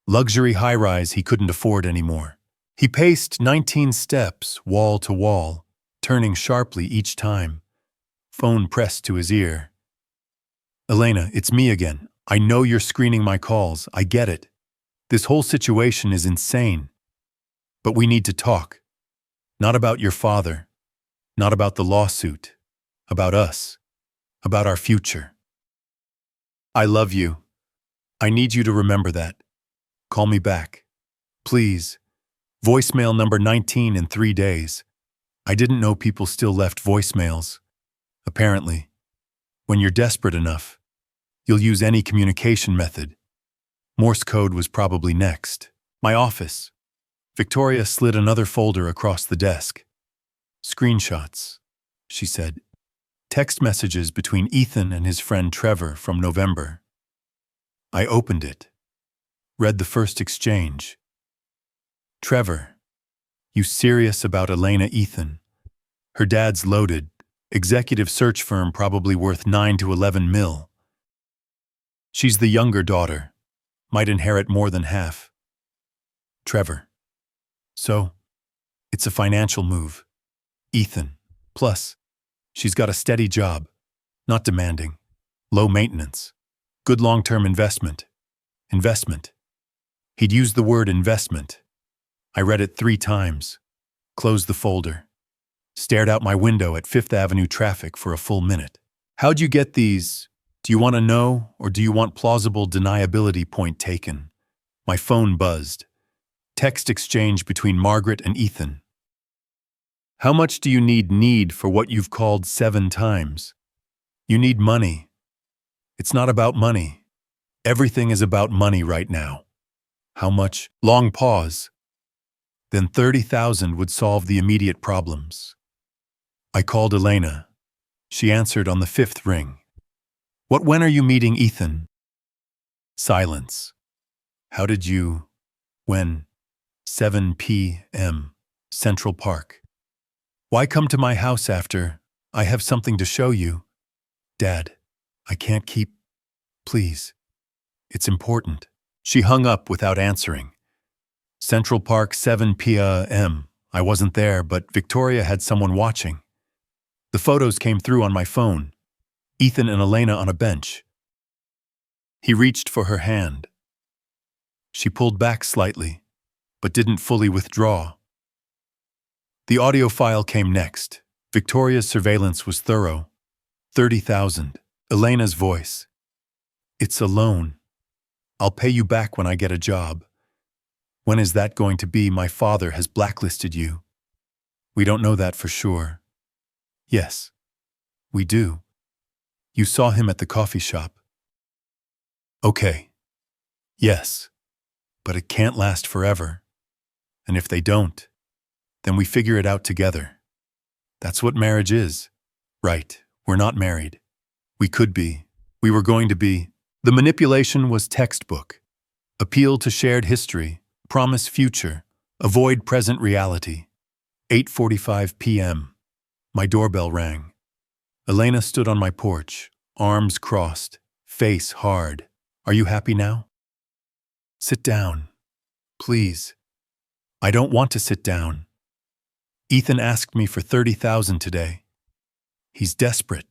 luxury high-rise he couldn't afford anymore. He paced 19 steps, wall to wall, turning sharply each time. Phone pressed to his ear. Elena, it's me again. I know you're screening my calls. I get it. This whole situation is insane. But we need to talk. Not about your father. Not about the lawsuit. About us. About our future. I love you. I need you to remember that. Call me back. Please. Voicemail number 19 in 3 days. I didn't know people still left voicemails. Apparently. When you're desperate enough, you'll use any communication method. Morse code was probably next. My office. Victoria slid another folder across the desk. Screenshots, she said. Text messages between Ethan and his friend Trevor from November. I opened it. Read the first exchange. Trevor, you serious about Elena Ethan? Her dad's loaded. Executive search firm probably worth 9 to 11 mil. She's the younger daughter. Might inherit more than half. Trevor. So, it's a financial move. Ethan. Plus, she's got a steady job. Not demanding. Low maintenance. Good long-term investment. Investment. He'd used the word investment. I read it 3 times. Closed the folder. Stared out my window at Fifth Avenue traffic for a full minute. How'd you get these? Do you want to know, or do you want plausible deniability point taken? My phone buzzed. Text exchange between Margaret and Ethan. How much do you need for what you've called 7 times? You need money. It's not about money. Everything is about money right now. How much? Long pause. Then 30,000 would solve the immediate problems. I called Elena. She answered on the 5th ring. When are you meeting Ethan? Silence. How did you? When? 7 p.m. Central Park. Why come to my house after? I have something to show you. Dad, I can't keep. Please. It's important. She hung up without answering. Central Park, 7 p.m. I wasn't there, but Victoria had someone watching. The photos came through on my phone. Ethan and Elena on a bench. He reached for her hand. She pulled back slightly, but didn't fully withdraw. The audio file came next. Victoria's surveillance was thorough. 30,000. Elena's voice. It's a loan. I'll pay you back when I get a job. When is that going to be? My father has blacklisted you. We don't know that for sure. Yes, we do. You saw him at the coffee shop. Okay. Yes, but it can't last forever. And if they don't, then we figure it out together. That's what marriage is. Right, we're not married. We could be. We were going to be. The manipulation was textbook. Appeal to shared history, promise future, avoid present reality. 8:45 p.m. My doorbell rang. Elena stood on my porch, arms crossed, face hard. Are you happy now? Sit down, please. I don't want to sit down. Ethan asked me for 30,000 today. He's desperate.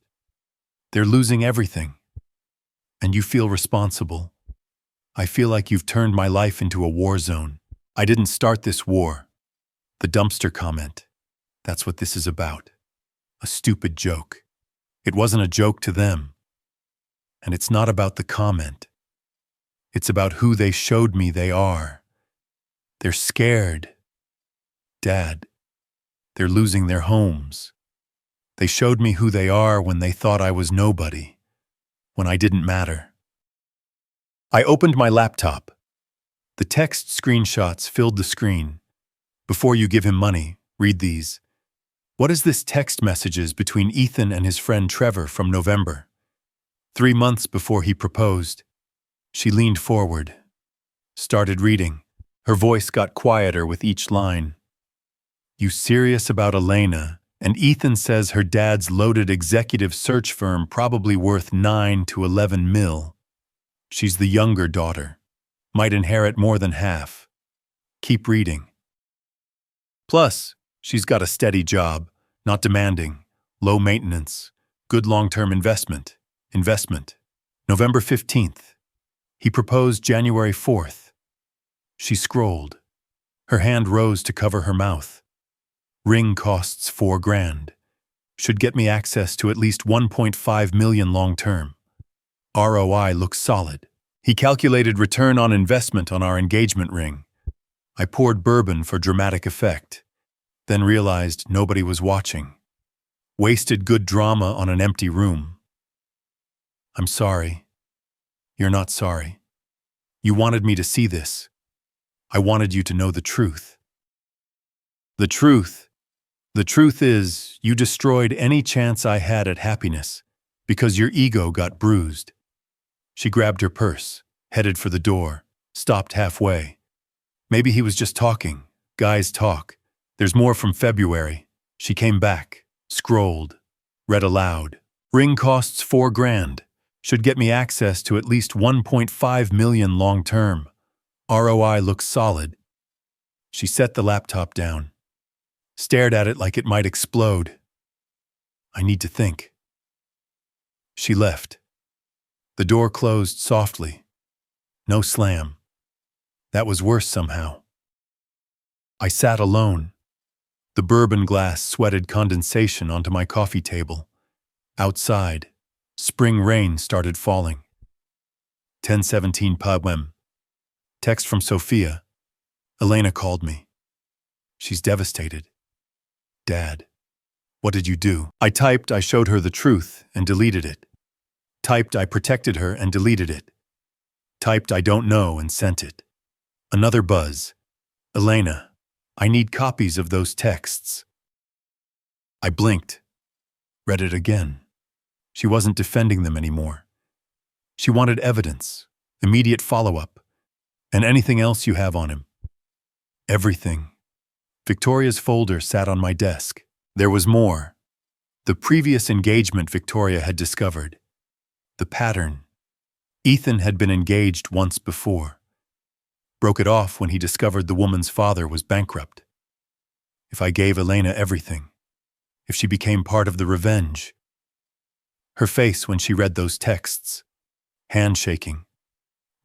They're losing everything. And you feel responsible. I feel like you've turned my life into a war zone. I didn't start this war. The dumpster comment. That's what this is about. A stupid joke. It wasn't a joke to them. And it's not about the comment. It's about who they showed me they are. They're scared. Dad. They're losing their homes. They showed me who they are when they thought I was nobody, when I didn't matter. I opened my laptop. The text screenshots filled the screen. Before you give him money, read these. What is this text messages between Ethan and his friend Trevor from November? 3 months before he proposed. She leaned forward, started reading. Her voice got quieter with each line. You serious about Elena? And Ethan says her dad's loaded executive search firm probably worth 9 to 11 mil. She's the younger daughter. Might inherit more than half. Keep reading. Plus, she's got a steady job, not demanding, low maintenance, good long-term investment. November 15th. He proposed January 4th. She scrolled. Her hand rose to cover her mouth. Ring costs $4,000. Should get me access to at least 1.5 million long-term. ROI looks solid. He calculated return on investment on our engagement ring. I poured bourbon for dramatic effect, then realized nobody was watching. Wasted good drama on an empty room. I'm sorry. You're not sorry. You wanted me to see this. I wanted you to know the truth. The truth is, you destroyed any chance I had at happiness because your ego got bruised. She grabbed her purse, headed for the door, stopped halfway. Maybe he was just talking. Guys talk. There's more from February. She came back, scrolled, read aloud. Ring costs $4,000. Should get me access to at least 1.5 million long-term. ROI looks solid. She set the laptop down, stared at it like it might explode. I need to think. She left. The door closed softly. No slam. That was worse somehow. I sat alone. The bourbon glass sweated condensation onto my coffee table. Outside, spring rain started falling. 10:17 p.m. Text from Sophia. Elena called me. She's devastated. Dad, what did you do? I typed I showed her the truth and deleted it. Typed I protected her and deleted it. Typed I don't know and sent it. Another buzz. Elena, I need copies of those texts. I blinked. Read it again. She wasn't defending them anymore. She wanted evidence, immediate follow-up, and anything else you have on him. Everything. Victoria's folder sat on my desk. There was more. The previous engagement Victoria had discovered. The pattern. Ethan had been engaged once before. Broke it off when he discovered the woman's father was bankrupt. If I gave Elena everything, if she became part of the revenge. Her face when she read those texts. Hand shaking.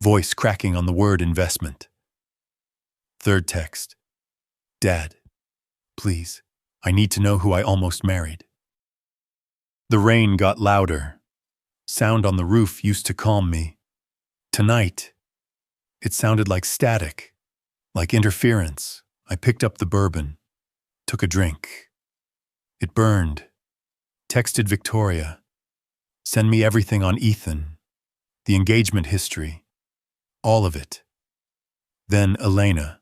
Voice cracking on the word investment. Third text. Dad, please, I need to know who I almost married. The rain got louder. Sound on the roof used to calm me. Tonight, it sounded like static, like interference. I picked up the bourbon, took a drink. It burned. Texted Victoria. Send me everything on Ethan, the engagement history, all of it. Then Elena.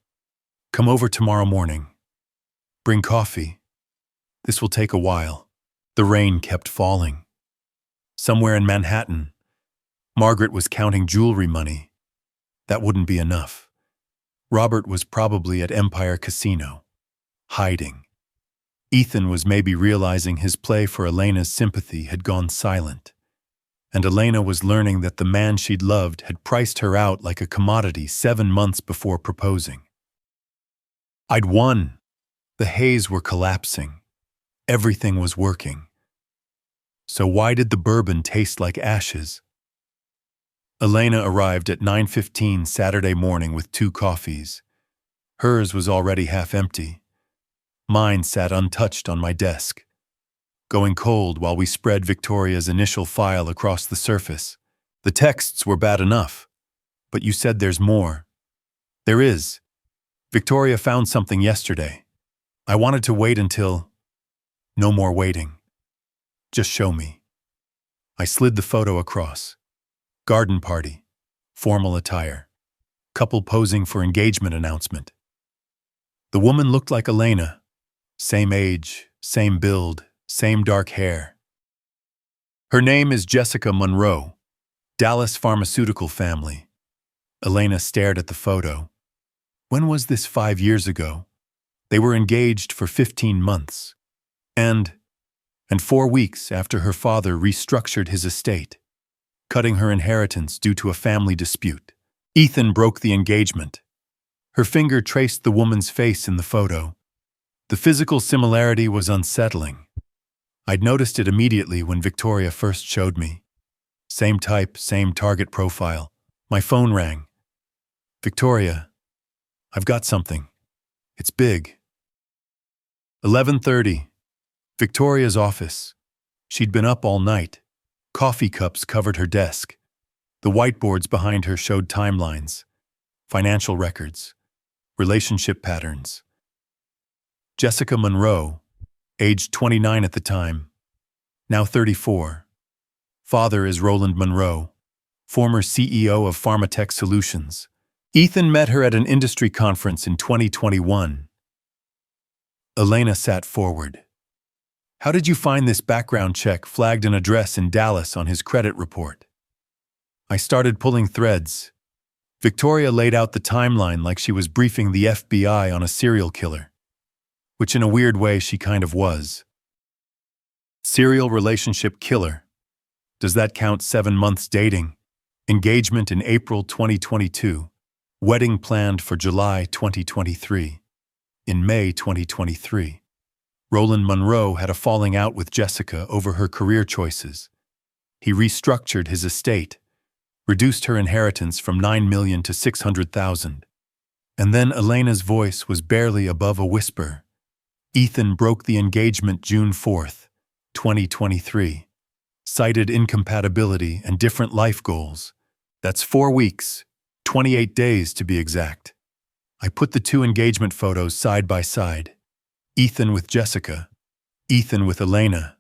Come over tomorrow morning. Bring coffee. This will take a while. The rain kept falling. Somewhere in Manhattan, Margaret was counting jewelry money. That wouldn't be enough. Robert was probably at Empire Casino, hiding. Ethan was maybe realizing his play for Elena's sympathy had gone silent. And Elena was learning that the man she'd loved had priced her out like a commodity 7 months before proposing. I'd won. The haze were collapsing. Everything was working. So why did the bourbon taste like ashes? Elena arrived at 9:15 Saturday morning with 2 coffees. Hers was already half empty. Mine sat untouched on my desk, going cold while we spread Victoria's initial file across the surface. The texts were bad enough, but you said there's more. There is. Victoria found something yesterday. I wanted to wait until... No more waiting. Just show me. I slid the photo across. Garden party. Formal attire. Couple posing for engagement announcement. The woman looked like Elena. Same age, same build, same dark hair. Her name is Jessica Monroe, Dallas pharmaceutical family. Elena stared at the photo. When was this 5 years ago? They were engaged for 15 months. And 4 weeks after her father restructured his estate, cutting her inheritance due to a family dispute. Ethan broke the engagement. Her finger traced the woman's face in the photo. The physical similarity was unsettling. I'd noticed it immediately when Victoria first showed me. Same type, same target profile. My phone rang. Victoria, I've got something. It's big. 11:30. Victoria's office. She'd been up all night. Coffee cups covered her desk. The whiteboards behind her showed timelines, financial records, relationship patterns. Jessica Monroe, aged 29 at the time, now 34. Father is Roland Monroe, former CEO of Pharmatech Solutions. Ethan met her at an industry conference in 2021. Elena sat forward. How did you find this background check flagged an address in Dallas on his credit report? I started pulling threads. Victoria laid out the timeline like she was briefing the FBI on a serial killer, which in a weird way she kind of was. Serial relationship killer. Does that count 7 months dating? Engagement in April 2022. Wedding planned for July 2023. In May 2023. Roland Monroe had a falling out with Jessica over her career choices. He restructured his estate, reduced her inheritance from $9 million to $600,000. And then Elena's voice was barely above a whisper. Ethan broke the engagement June 4th, 2023. Cited incompatibility and different life goals. That's 4 weeks, 28 days to be exact. I put the 2 engagement photos side by side. Ethan with Jessica, Ethan with Elena.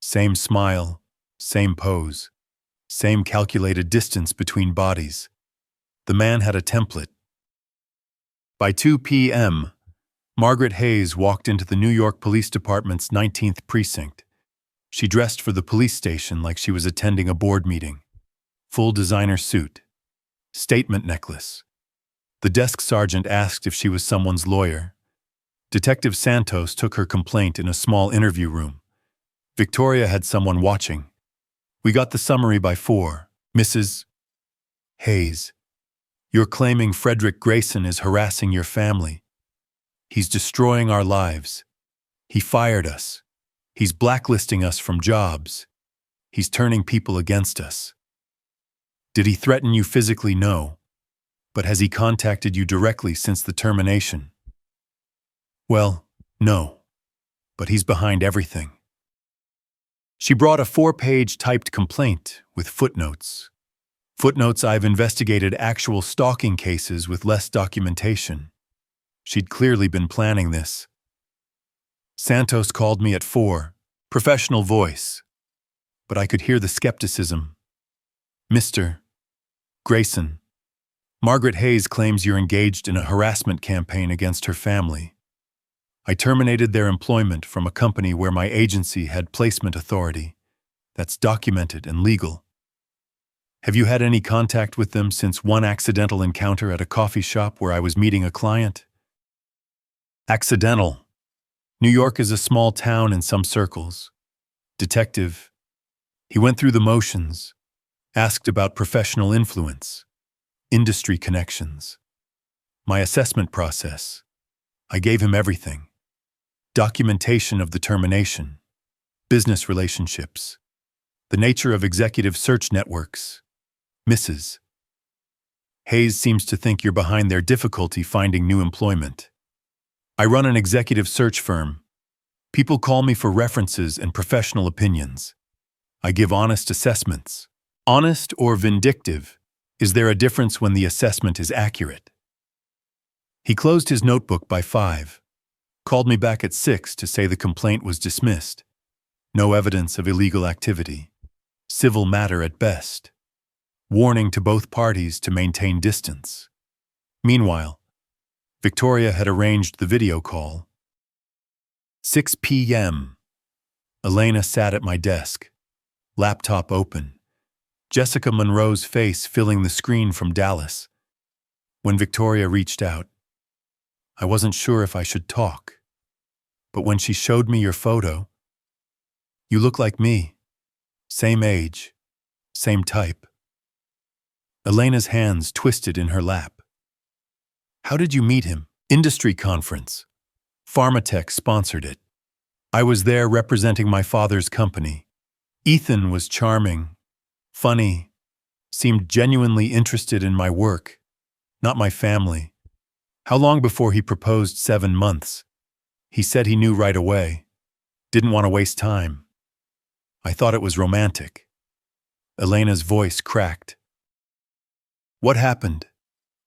Same smile, same pose, same calculated distance between bodies. The man had a template. By 2 p.m., Margaret Hayes walked into the New York Police Department's 19th precinct. She dressed for the police station like she was attending a board meeting. Full designer suit. Statement necklace. The desk sergeant asked if she was someone's lawyer. Detective Santos took her complaint in a small interview room. Victoria had someone watching. We got the summary by 4. Mrs. Hayes, you're claiming Frederick Grayson is harassing your family. He's destroying our lives. He fired us. He's blacklisting us from jobs. He's turning people against us. Did he threaten you physically? No. But has he contacted you directly since the termination? Well, no. But he's behind everything. She brought a 4-page typed complaint with footnotes. Footnotes. I've investigated actual stalking cases with less documentation. She'd clearly been planning this. Santos called me at 4, professional voice. But I could hear the skepticism. Mr. Grayson, Margaret Hayes claims you're engaged in a harassment campaign against her family. I terminated their employment from a company where my agency had placement authority. That's documented and legal. Have you had any contact with them since one accidental encounter at a coffee shop where I was meeting a client? Accidental. New York is a small town in some circles. Detective. He went through the motions, asked about professional influence, industry connections, my assessment process. I gave him everything. Documentation of the termination, business relationships, the nature of executive search networks. Mrs. Hayes seems to think you're behind their difficulty finding new employment. I run an executive search firm. People call me for references and professional opinions. I give honest assessments. Honest or vindictive? Is there a difference when the assessment is accurate? He closed his notebook by 5. Called me back at 6 to say the complaint was dismissed. No evidence of illegal activity. Civil matter at best. Warning to both parties to maintain distance. Meanwhile, Victoria had arranged the video call. 6 p.m. Elena sat at my desk, laptop open, Jessica Monroe's face filling the screen from Dallas. When Victoria reached out, I wasn't sure if I should talk, but when she showed me your photo, you look like me, same age, same type. Elena's hands twisted in her lap. How did you meet him? Industry conference. Pharmatech sponsored it. I was there representing my father's company. Ethan was charming, funny, seemed genuinely interested in my work, not my family. How long before he proposed? 7 months. He said he knew right away. Didn't want to waste time. I thought it was romantic. Elena's voice cracked. What happened?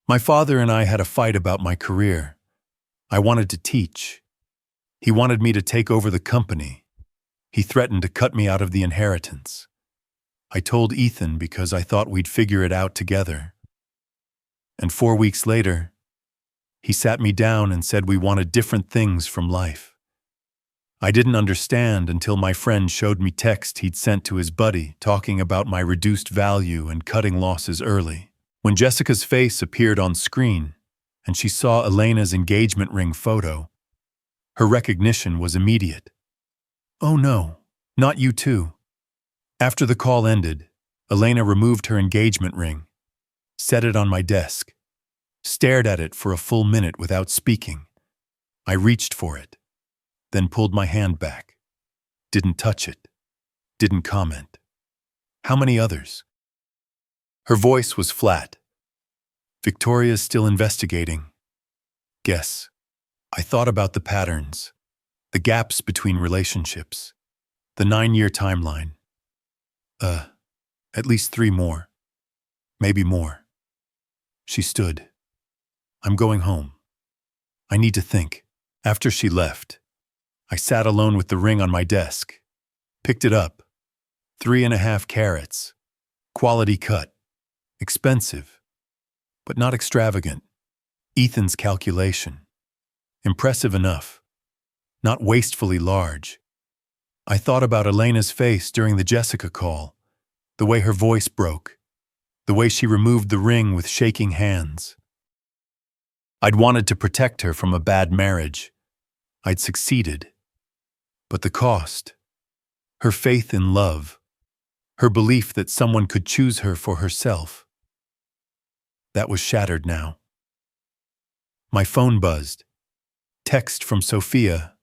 My father and I had a fight about my career. I wanted to teach. He wanted me to take over the company. He threatened to cut me out of the inheritance. I told Ethan because I thought we'd figure it out together. And 4 weeks later, he sat me down and said we wanted different things from life. I didn't understand until my friend showed me text he'd sent to his buddy talking about my reduced value and cutting losses early. When Jessica's face appeared on screen and she saw Elena's engagement ring photo, her recognition was immediate. Oh no, not you too. After the call ended, Elena removed her engagement ring, set it on my desk, stared at it for a full minute without speaking. I reached for it, then pulled my hand back. Didn't touch it. Didn't comment. How many others? Her voice was flat. Victoria's still investigating. Guess. I thought about the patterns, the gaps between relationships, the 9-year timeline. At least 3 more. Maybe more. She stood. I'm going home. I need to think. After she left, I sat alone with the ring on my desk, picked it up. 3.5 carats. Quality cut. Expensive, but not extravagant. Ethan's calculation. Impressive enough. Not wastefully large. I thought about Elena's face during the Jessica call, the way her voice broke, the way she removed the ring with shaking hands. I'd wanted to protect her from a bad marriage. I'd succeeded. But the cost, her faith in love, her belief that someone could choose her for herself, that was shattered now. My phone buzzed. Text from Sophia.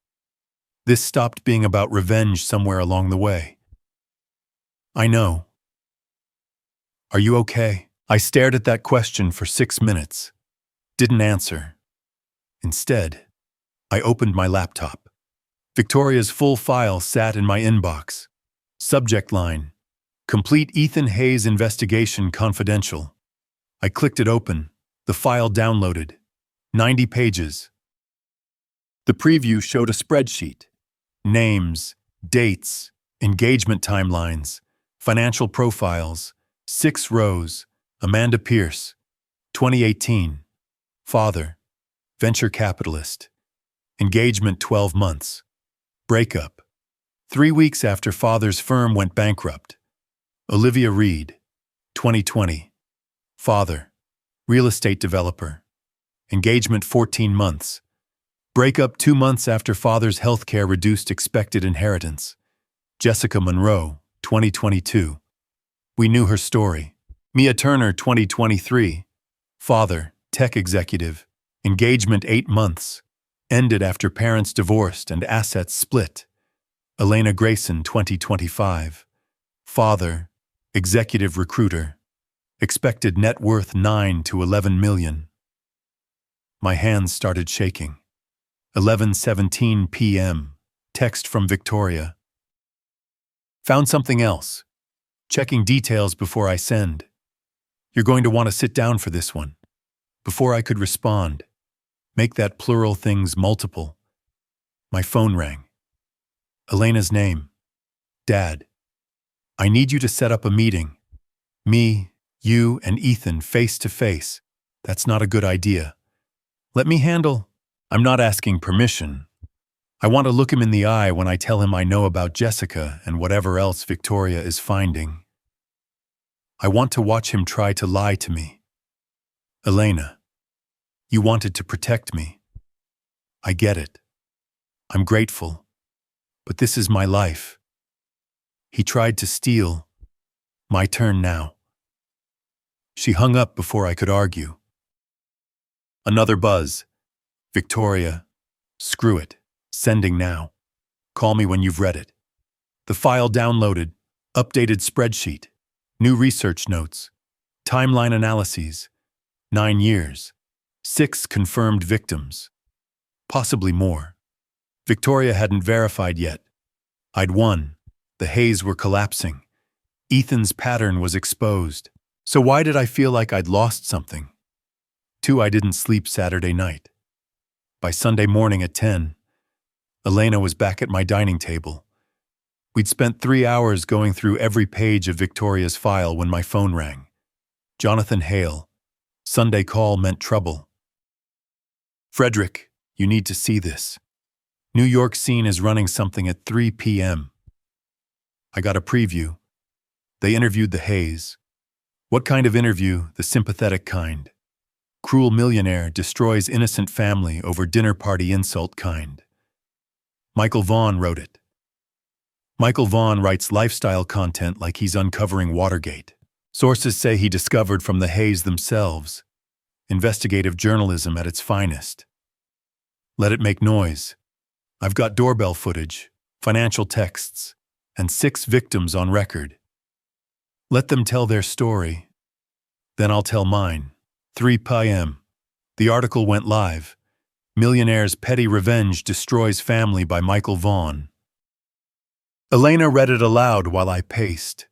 This stopped being about revenge somewhere along the way. I know. Are you okay? I stared at that question for 6 minutes. Didn't answer. Instead, I opened my laptop. Victoria's full file sat in my inbox. Subject line: Complete Ethan Hayes investigation confidential. I clicked it open. The file downloaded. 90 pages. The preview showed a spreadsheet. Names, dates, engagement timelines, financial profiles, 6 rows. Amanda Pierce, 2018. Father, venture capitalist. Engagement 12 months. Breakup. 3 weeks after father's firm went bankrupt. Olivia Reed, 2020. Father, real estate developer. Engagement 14 months. Breakup 2 months after father's healthcare reduced expected inheritance. Jessica Monroe, 2022. We knew her story. Mia Turner, 2023. Father, tech executive. Engagement 8 months. Ended after parents divorced and assets split. Elena Grayson, 2025. Father, executive recruiter. Expected net worth 9 to 11 million. My hands started shaking. 11:17 p.m. Text from Victoria. Found something else. Checking details before I send. You're going to want to sit down for this one. Before I could respond, make that plural things multiple. My phone rang. Elena's name. Dad. I need you to set up a meeting. Me, you, and Ethan face to face. That's not a good idea. Let me handle. I'm not asking permission. I want to look him in the eye when I tell him I know about Jessica and whatever else Victoria is finding. I want to watch him try to lie to me. Elena, you wanted to protect me. I get it. I'm grateful. But this is my life. He tried to steal. My turn now. She hung up before I could argue. Another buzz. Victoria, screw it. Sending now. Call me when you've read it. The file downloaded. Updated spreadsheet. New research notes. Timeline analyses. 9 years. 6 confirmed victims. Possibly more. Victoria hadn't verified yet. I'd won. The haze were collapsing. Ethan's pattern was exposed. So why did I feel like I'd lost something? 2, I didn't sleep Saturday night. By Sunday morning at 10, Elena was back at my dining table. We'd spent 3 hours going through every page of Victoria's file when my phone rang. Jonathan Hale. Sunday call meant trouble. Frederick, you need to see this. New York scene is running something at 3 p.m. I got a preview. They interviewed the Hayes. What kind of interview? The sympathetic kind. Cruel millionaire destroys innocent family over dinner party insult kind. Michael Vaughn wrote it. Michael Vaughn writes lifestyle content like he's uncovering Watergate. Sources say he discovered from the Hayes themselves. Investigative journalism at its finest. Let it make noise. I've got doorbell footage, financial texts, and 6 victims on record. Let them tell their story. Then I'll tell mine. 3 p.m. The article went live. Millionaire's Petty Revenge Destroys Family by Michael Vaughn. Elena read it aloud while I paced.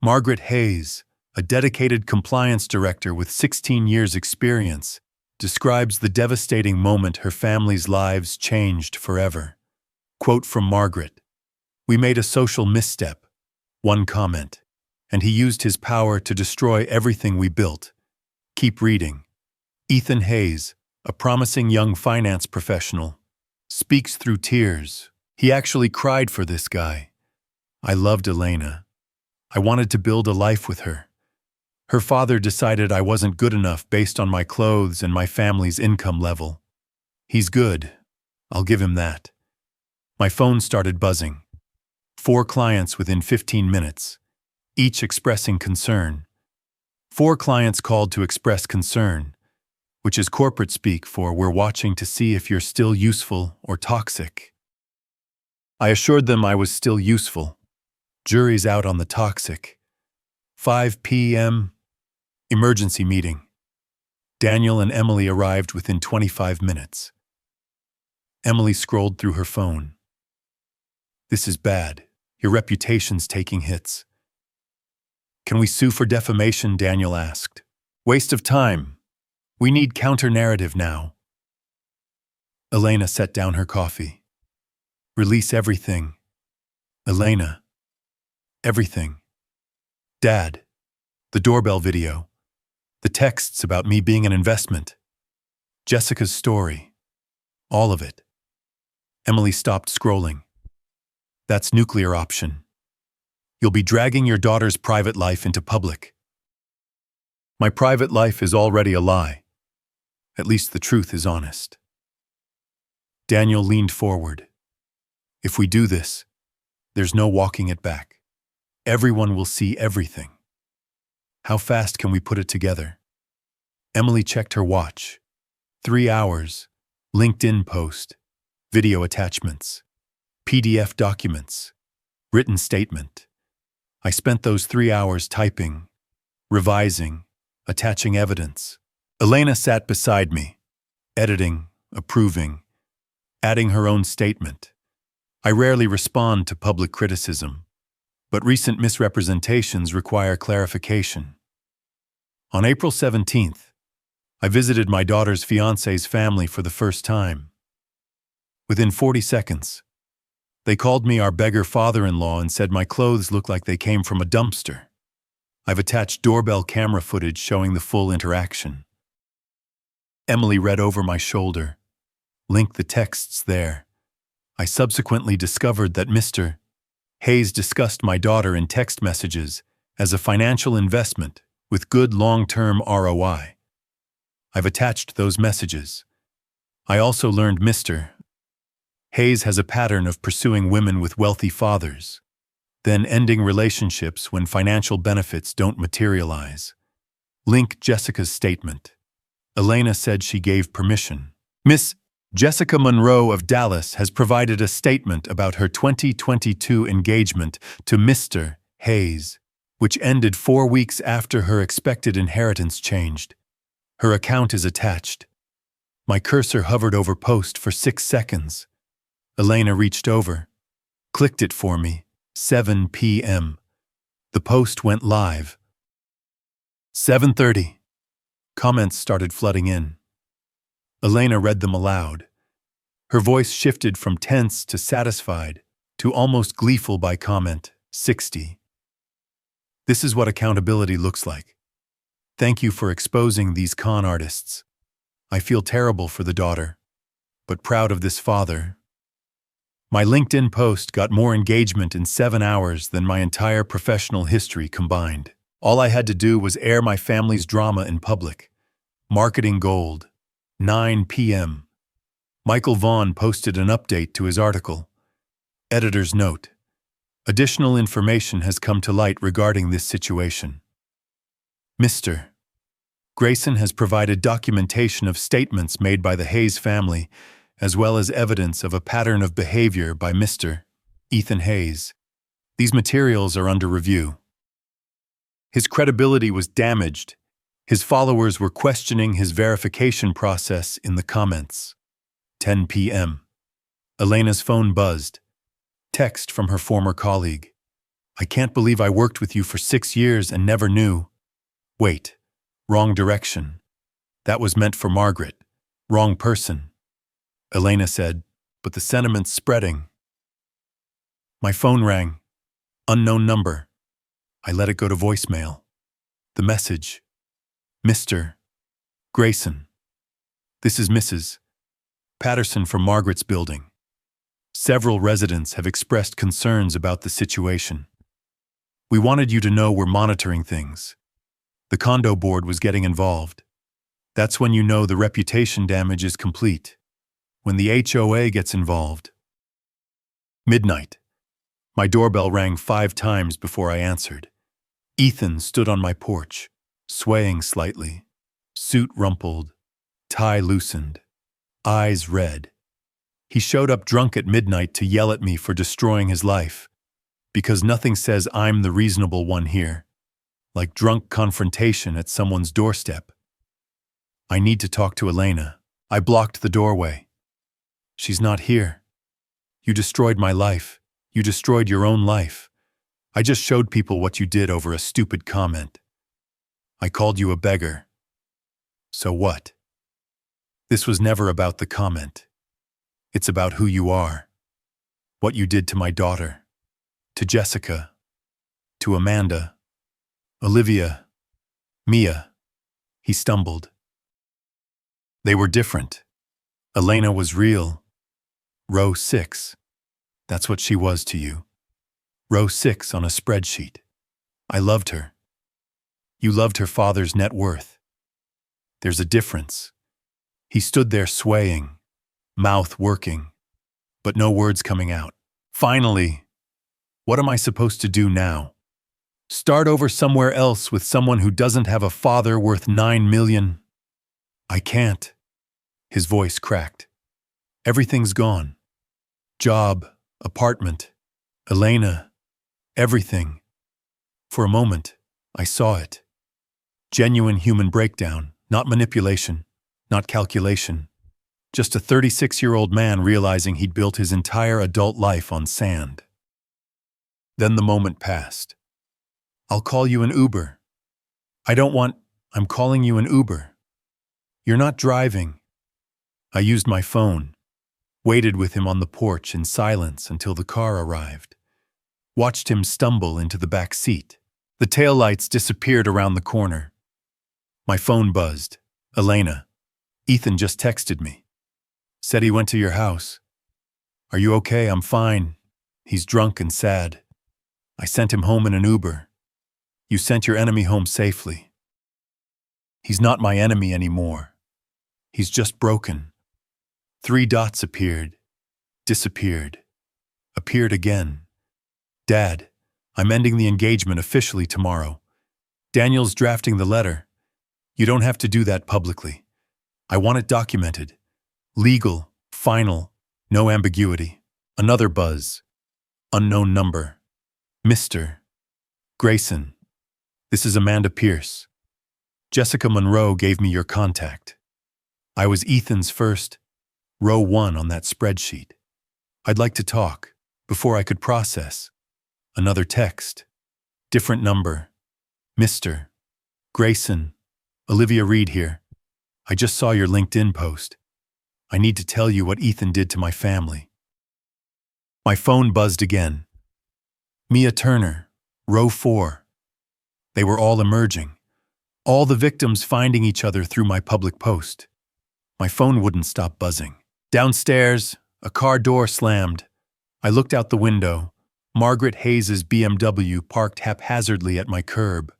Margaret Hayes, a dedicated compliance director with 16 years' experience, describes the devastating moment her family's lives changed forever. Quote from Margaret. We made a social misstep. One comment. And he used his power to destroy everything we built. Keep reading. Ethan Hayes, a promising young finance professional, speaks through tears. He actually cried for this guy. I loved Elena. I wanted to build a life with her. Her father decided I wasn't good enough based on my clothes and my family's income level. He's good. I'll give him that. My phone started buzzing. 4 clients within 15 minutes, each expressing concern. 4 clients called to express concern, which is corporate speak for we're watching to see if you're still useful or toxic. I assured them I was still useful. Jury's out on the toxic. 5 p.m. Emergency meeting. Daniel and Emily arrived within 25 minutes. Emily scrolled through her phone. This is bad. Your reputation's taking hits. Can we sue for defamation? Daniel asked. Waste of time. We need counter-narrative now. Elena set down her coffee. Release everything. Elena. Everything. Dad. The doorbell video. The texts about me being an investment. Jessica's story. All of it. Emily stopped scrolling. That's nuclear option. You'll be dragging your daughter's private life into public. My private life is already a lie. At least the truth is honest. Daniel leaned forward. If we do this, there's no walking it back. Everyone will see everything. How fast can we put it together? Emily checked her watch. 3 hours. LinkedIn post, video attachments, PDF documents, written statement. I spent those 3 hours typing, revising, attaching evidence. Elena sat beside me, editing, approving, adding her own statement. I rarely respond to public criticism, but recent misrepresentations require clarification. On April 17th, I visited my daughter's fiancé's family for the first time. Within 40 seconds, they called me our beggar father-in-law and said my clothes looked like they came from a dumpster. I've attached doorbell camera footage showing the full interaction. Emily read over my shoulder, linked the texts there. I subsequently discovered that Mr. Hayes discussed my daughter in text messages as a financial investment with good long-term ROI. I've attached those messages. I also learned Mr. Hayes has a pattern of pursuing women with wealthy fathers, then ending relationships when financial benefits don't materialize. Link Jessica's statement. Elena said she gave permission. Miss Jessica Monroe of Dallas has provided a statement about her 2022 engagement to Mr. Hayes, which ended 4 weeks after her expected inheritance changed. Her account is attached. My cursor hovered over post for 6 seconds. Elena reached over, clicked it for me, 7 p.m. The post went live. 7:30. Comments started flooding in. Elena read them aloud. Her voice shifted from tense to satisfied to almost gleeful by comment 60. This is what accountability looks like. Thank you for exposing these con artists. I feel terrible for the daughter, but proud of this father. My LinkedIn post got more engagement in 7 hours than my entire professional history combined. All I had to do was air my family's drama in public. Marketing gold. 9 p.m. Michael Vaughn posted an update to his article. Editor's note. Additional information has come to light regarding this situation. Mr. Grayson has provided documentation of statements made by the Hayes family, as well as evidence of a pattern of behavior by Mr. Ethan Hayes. These materials are under review. His credibility was damaged. His followers were questioning his verification process in the comments. 10 p.m. Elena's phone buzzed. Text from her former colleague. I can't believe I worked with you for 6 years and never knew. Wait, wrong direction. That was meant for Margaret. Wrong person. Elena said, but the sentiment's spreading. My phone rang. Unknown number. I let it go to voicemail. The message. Mr. Grayson. This is Mrs. Patterson from Margaret's building. Several residents have expressed concerns about the situation. We wanted you to know we're monitoring things. The condo board was getting involved. That's when you know the reputation damage is complete. When the HOA gets involved. Midnight. My doorbell rang 5 times before I answered. Ethan stood on my porch, swaying slightly, suit rumpled, tie loosened, eyes red. He showed up drunk at midnight to yell at me for destroying his life, because nothing says I'm the reasonable one here, like drunk confrontation at someone's doorstep. I need to talk to Elena. I blocked the doorway. She's not here. You destroyed my life. You destroyed your own life. I just showed people what you did over a stupid comment. I called you a beggar. So what? This was never about the comment. It's about who you are. What you did to my daughter. To Jessica. To Amanda. Olivia. Mia. He stumbled. They were different. Elena was real. Row 6. That's what she was to you. Row 6 on a spreadsheet. I loved her. You loved her father's net worth. There's a difference. He stood there swaying, mouth working, but no words coming out. Finally, what am I supposed to do now? Start over somewhere else with someone who doesn't have a father worth $9 million? I can't. His voice cracked. Everything's gone. Job, apartment, Elena, everything. For a moment, I saw it. Genuine human breakdown, not manipulation, not calculation. Just a 36-year-old man realizing he'd built his entire adult life on sand. Then the moment passed. I'll call you an Uber. I'm calling you an Uber. You're not driving. I used my phone, waited with him on the porch in silence until the car arrived. Watched him stumble into the back seat. The taillights disappeared around the corner. My phone buzzed. Elena, Ethan just texted me. Said he went to your house. Are you okay? I'm fine. He's drunk and sad. I sent him home in an Uber. You sent your enemy home safely. He's not my enemy anymore. He's just broken. 3 dots appeared, disappeared, appeared again. Dad, I'm ending the engagement officially tomorrow. Daniel's drafting the letter. You don't have to do that publicly. I want it documented. Legal, final, no ambiguity. Another buzz. Unknown number. Mr. Grayson. This is Amanda Pierce. Jessica Monroe gave me your contact. I was Ethan's first, row 1 on that spreadsheet. I'd like to talk, before I could process. Another text. Different number. Mr. Grayson. Olivia Reed here. I just saw your LinkedIn post. I need to tell you what Ethan did to my family. My phone buzzed again. Mia Turner, row 4. They were all emerging. All the victims finding each other through my public post. My phone wouldn't stop buzzing. Downstairs, a car door slammed. I looked out the window. Margaret Hayes's BMW parked haphazardly at my curb.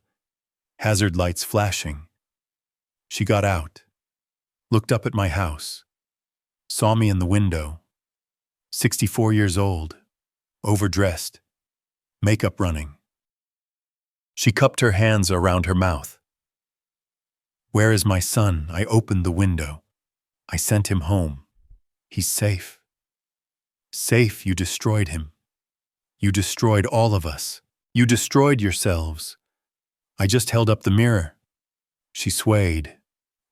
Hazard lights flashing. She got out. Looked up at my house. Saw me in the window. 64 years old. Overdressed. Makeup running. She cupped her hands around her mouth. Where is my son? I opened the window. I sent him home. He's safe. Safe, you destroyed him. You destroyed all of us. You destroyed yourselves. I just held up the mirror. She swayed,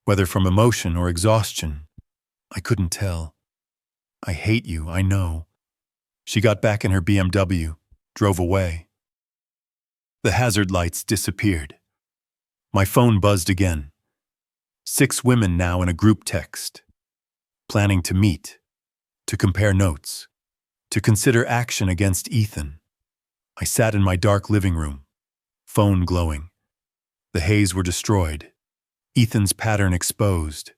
whether from emotion or exhaustion. I couldn't tell. I hate you, I know. She got back in her BMW, drove away. The hazard lights disappeared. My phone buzzed again. 6 women now in a group text. Planning to meet, to compare notes, to consider action against Ethan. I sat in my dark living room, phone glowing. The Hays were destroyed, Ethan's pattern exposed,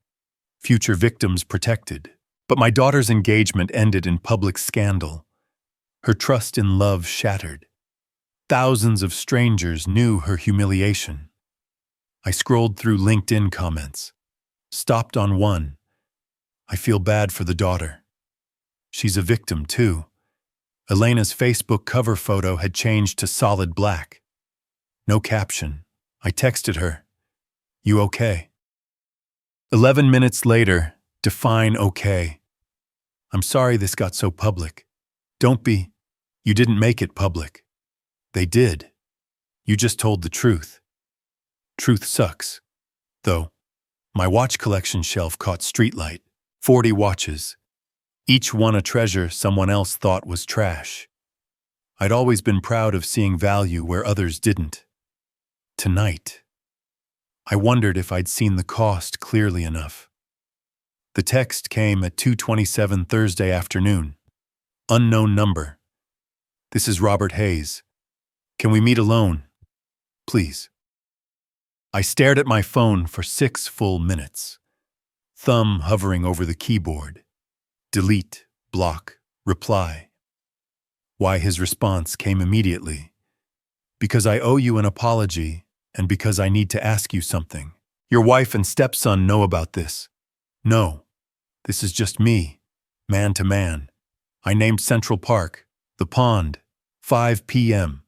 future victims protected. But my daughter's engagement ended in public scandal. Her trust in love shattered. Thousands of strangers knew her humiliation. I scrolled through LinkedIn comments, stopped on one. I feel bad for the daughter. She's a victim, too. Elena's Facebook cover photo had changed to solid black. No caption. I texted her, "You okay?" 11 minutes later, define okay. I'm sorry this got so public. Don't be. You didn't make it public. They did. You just told the truth. Truth sucks. Though, my watch collection shelf caught streetlight. 40 watches. Each one a treasure someone else thought was trash. I'd always been proud of seeing value where others didn't. Tonight, I wondered if I'd seen the cost clearly enough. The text came at 2:27 Thursday afternoon. Unknown number. This is Robert Hayes. Can we meet alone? Please. I stared at my phone for 6 full minutes. Thumb hovering over the keyboard. Delete, block, reply. Why his response came immediately. Because I owe you an apology, and because I need to ask you something. Your wife and stepson know about this. No. This is just me, man to man. I named Central Park, the pond, 5 p.m.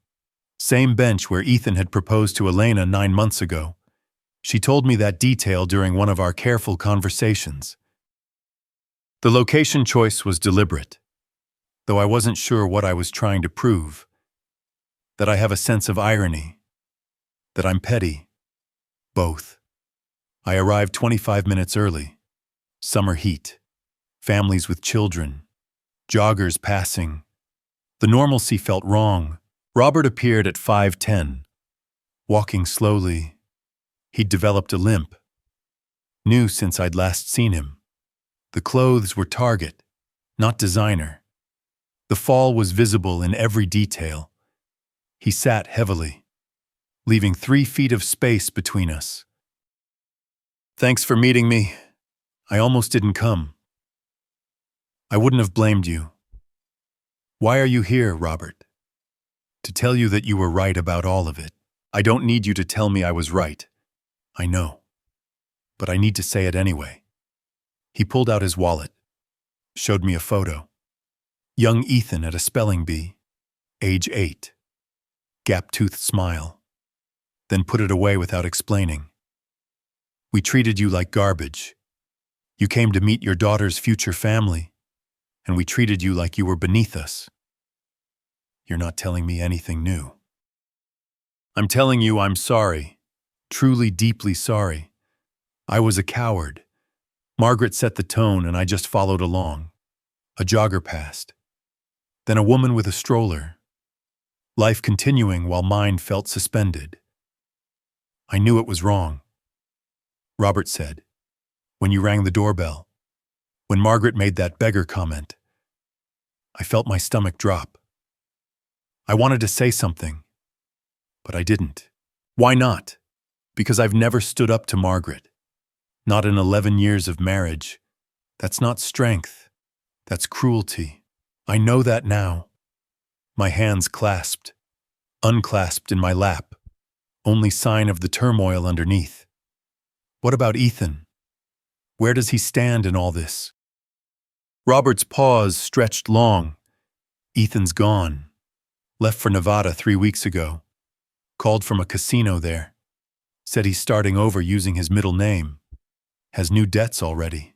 Same bench where Ethan had proposed to Elena 9 months ago. She told me that detail during one of our careful conversations. The location choice was deliberate, though I wasn't sure what I was trying to prove. That I have a sense of irony. That I'm petty. Both. I arrived 25 minutes early. Summer heat. Families with children. Joggers passing. The normalcy felt wrong. Robert appeared at 5:10. Walking slowly. He'd developed a limp. New since I'd last seen him. The clothes were Target, not designer. The fall was visible in every detail. He sat heavily, leaving 3 feet of space between us. Thanks for meeting me. I almost didn't come. I wouldn't have blamed you. Why are you here, Robert? To tell you that you were right about all of it. I don't need you to tell me I was right. I know. But I need to say it anyway. He pulled out his wallet, showed me a photo. Young Ethan at a spelling bee, age 8. Gap-toothed smile. Then put it away without explaining. We treated you like garbage. You came to meet your daughter's future family, and we treated you like you were beneath us. You're not telling me anything new. I'm telling you I'm sorry, truly deeply sorry. I was a coward. Margaret set the tone and I just followed along. A jogger passed. Then a woman with a stroller. Life continuing while mine felt suspended. I knew it was wrong. Robert said, when you rang the doorbell, when Margaret made that beggar comment, I felt my stomach drop. I wanted to say something, but I didn't. Why not? Because I've never stood up to Margaret. Not in 11 years of marriage. That's not strength. That's cruelty. I know that now. My hands clasped, unclasped in my lap, only sign of the turmoil underneath. What about Ethan? Where does he stand in all this? Robert's pause stretched long. Ethan's gone. Left for Nevada 3 weeks ago. Called from a casino there. Said he's starting over using his middle name. Has new debts already.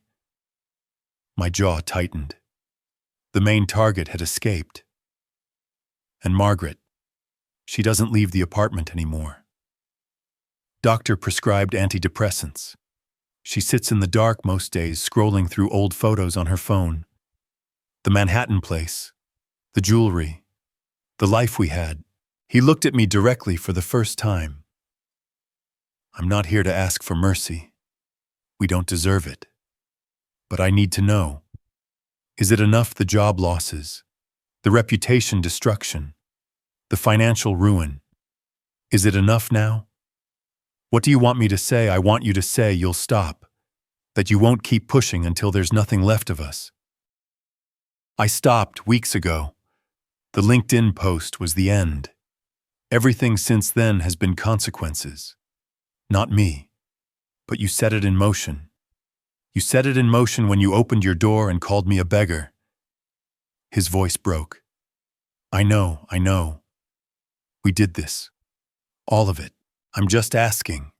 My jaw tightened. The main target had escaped. And Margaret, she doesn't leave the apartment anymore. Doctor prescribed antidepressants. She sits in the dark most days, scrolling through old photos on her phone. The Manhattan place, the jewelry, the life we had. He looked at me directly for the first time. I'm not here to ask for mercy. We don't deserve it. But I need to know. Is it enough the job losses, the reputation destruction, the financial ruin? Is it enough now? What do you want me to say? I want you to say you'll stop, that you won't keep pushing until there's nothing left of us. I stopped weeks ago. The LinkedIn post was the end. Everything since then has been consequences. Not me. But you set it in motion. You set it in motion when you opened your door and called me a beggar. His voice broke. I know. We did this. All of it. I'm just asking.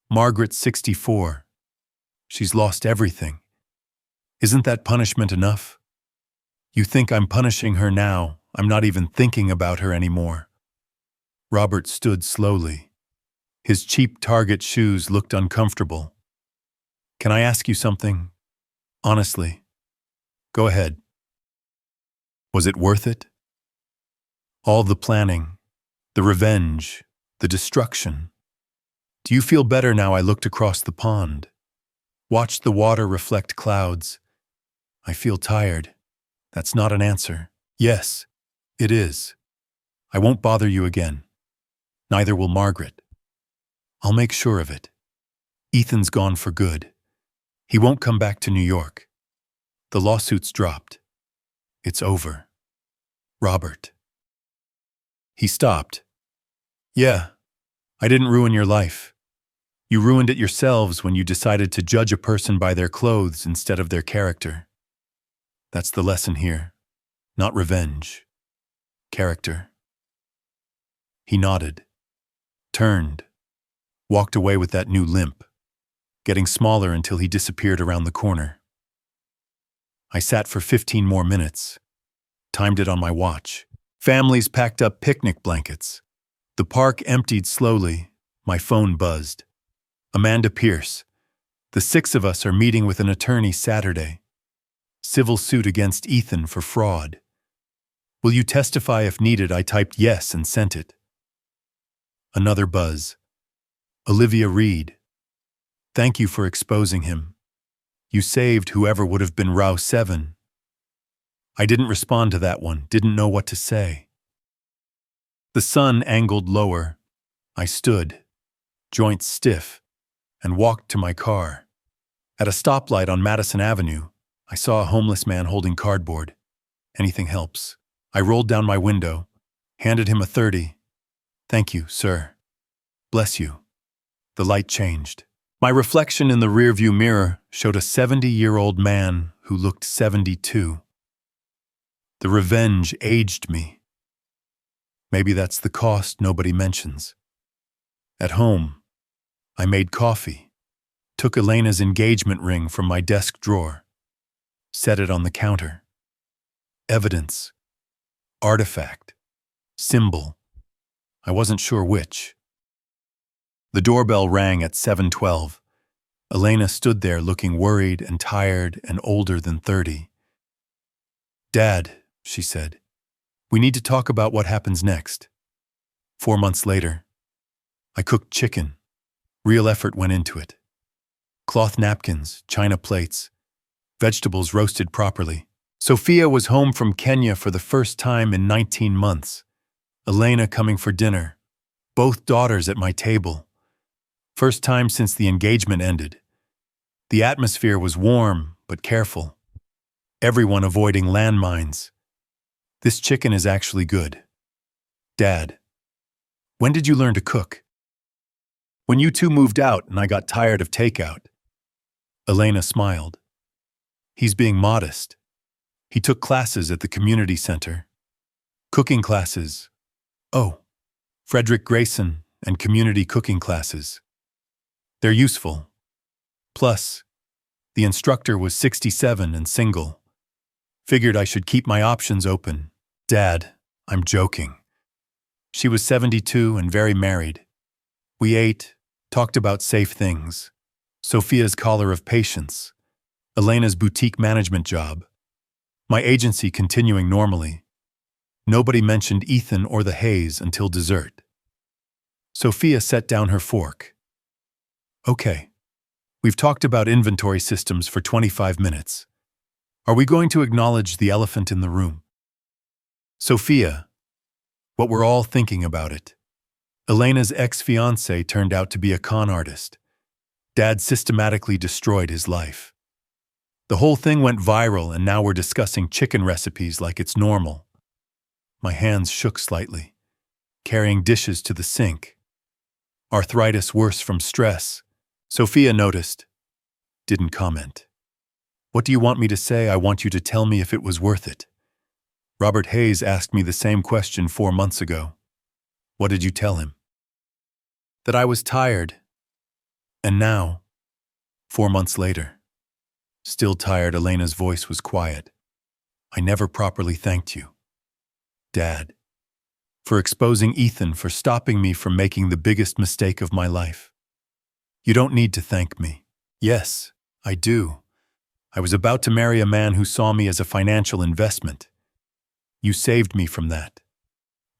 Margaret's 64. She's lost everything. Isn't that punishment enough? You think I'm punishing her now. I'm not even thinking about her anymore. Robert stood slowly. His cheap Target shoes looked uncomfortable. Can I ask you something? Honestly. Go ahead. Was it worth it? All the planning, the revenge, the destruction. Do you feel better now? I looked across the pond, watched the water reflect clouds. I feel tired. That's not an answer. Yes, it is. I won't bother you again. Neither will Margaret. I'll make sure of it. Ethan's gone for good. He won't come back to New York. The lawsuit's dropped. It's over. Robert. He stopped. Yeah, I didn't ruin your life. You ruined it yourselves when you decided to judge a person by their clothes instead of their character. That's the lesson here. Not revenge. Character. He nodded, turned, walked away with that new limp, getting smaller until he disappeared around the corner. I sat for 15 more minutes, timed it on my watch. Families packed up picnic blankets. The park emptied slowly. My phone buzzed. Amanda Pierce. The 6 of us are meeting with an attorney Saturday. Civil suit against Ethan for fraud. Will you testify if needed? I typed yes and sent it. Another buzz. Olivia Reed. Thank you for exposing him. You saved whoever would have been Row 7. I didn't respond to that one, didn't know what to say. The sun angled lower. I stood, joints stiff, and walked to my car. At a stoplight on Madison Avenue, I saw a homeless man holding cardboard. Anything helps. I rolled down my window, handed him a 30. Thank you, sir. Bless you. The light changed. My reflection in the rearview mirror showed a 70-year-old man who looked 72. The revenge aged me. Maybe that's the cost nobody mentions. At home, I made coffee, took Elena's engagement ring from my desk drawer, set it on the counter. Evidence, artifact, symbol. I wasn't sure which. The doorbell rang at 7:12. Elena stood there looking worried and tired and older than 30. Dad, she said, we need to talk about what happens next. 4 months later, I cooked chicken. Real effort went into it. Cloth napkins, china plates, vegetables roasted properly. Sophia was home from Kenya for the first time in 19 months. Elena coming for dinner. Both daughters at my table. First time since the engagement ended. The atmosphere was warm but careful. Everyone avoiding landmines. This chicken is actually good. Dad, when did you learn to cook? When you two moved out and I got tired of takeout. Elena smiled. He's being modest. He took classes at the community center. Cooking classes. Oh, Frederick Grayson and community cooking classes. They're useful. Plus, the instructor was 67 and single. Figured I should keep my options open. Dad, I'm joking. She was 72 and very married. We ate, talked about safe things. Sophia's collar of patience. Elena's boutique management job. My agency continuing normally. Nobody mentioned Ethan or the Hays until dessert. Sophia set down her fork. Okay, we've talked about inventory systems for 25 minutes. Are we going to acknowledge the elephant in the room? Sophia, what we're all thinking about it. Elena's ex-fiancé turned out to be a con artist. Dad systematically destroyed his life. The whole thing went viral and now we're discussing chicken recipes like it's normal. My hands shook slightly, carrying dishes to the sink. Arthritis worse from stress. Sophia noticed. Didn't comment. What do you want me to say? I want you to tell me if it was worth it. Robert Hays asked me the same question 4 months ago. What did you tell him? That I was tired. And now, 4 months later, still tired. Elena's voice was quiet. I never properly thanked you, Dad, for exposing Ethan, for stopping me from making the biggest mistake of my life. You don't need to thank me. Yes, I do. I was about to marry a man who saw me as a financial investment. You saved me from that.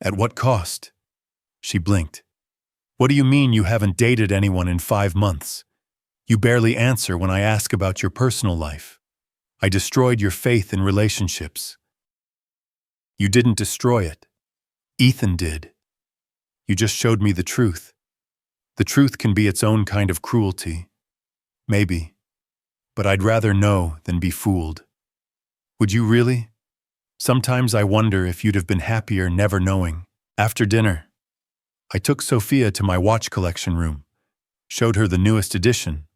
At what cost? She blinked. What do you mean you haven't dated anyone in 5 months? You barely answer when I ask about your personal life. I destroyed your faith in relationships. You didn't destroy it. Ethan did. You just showed me the truth. The truth can be its own kind of cruelty. Maybe. But I'd rather know than be fooled. Would you really? Sometimes I wonder if you'd have been happier never knowing. After dinner, I took Sophia to my watch collection room, showed her the newest edition,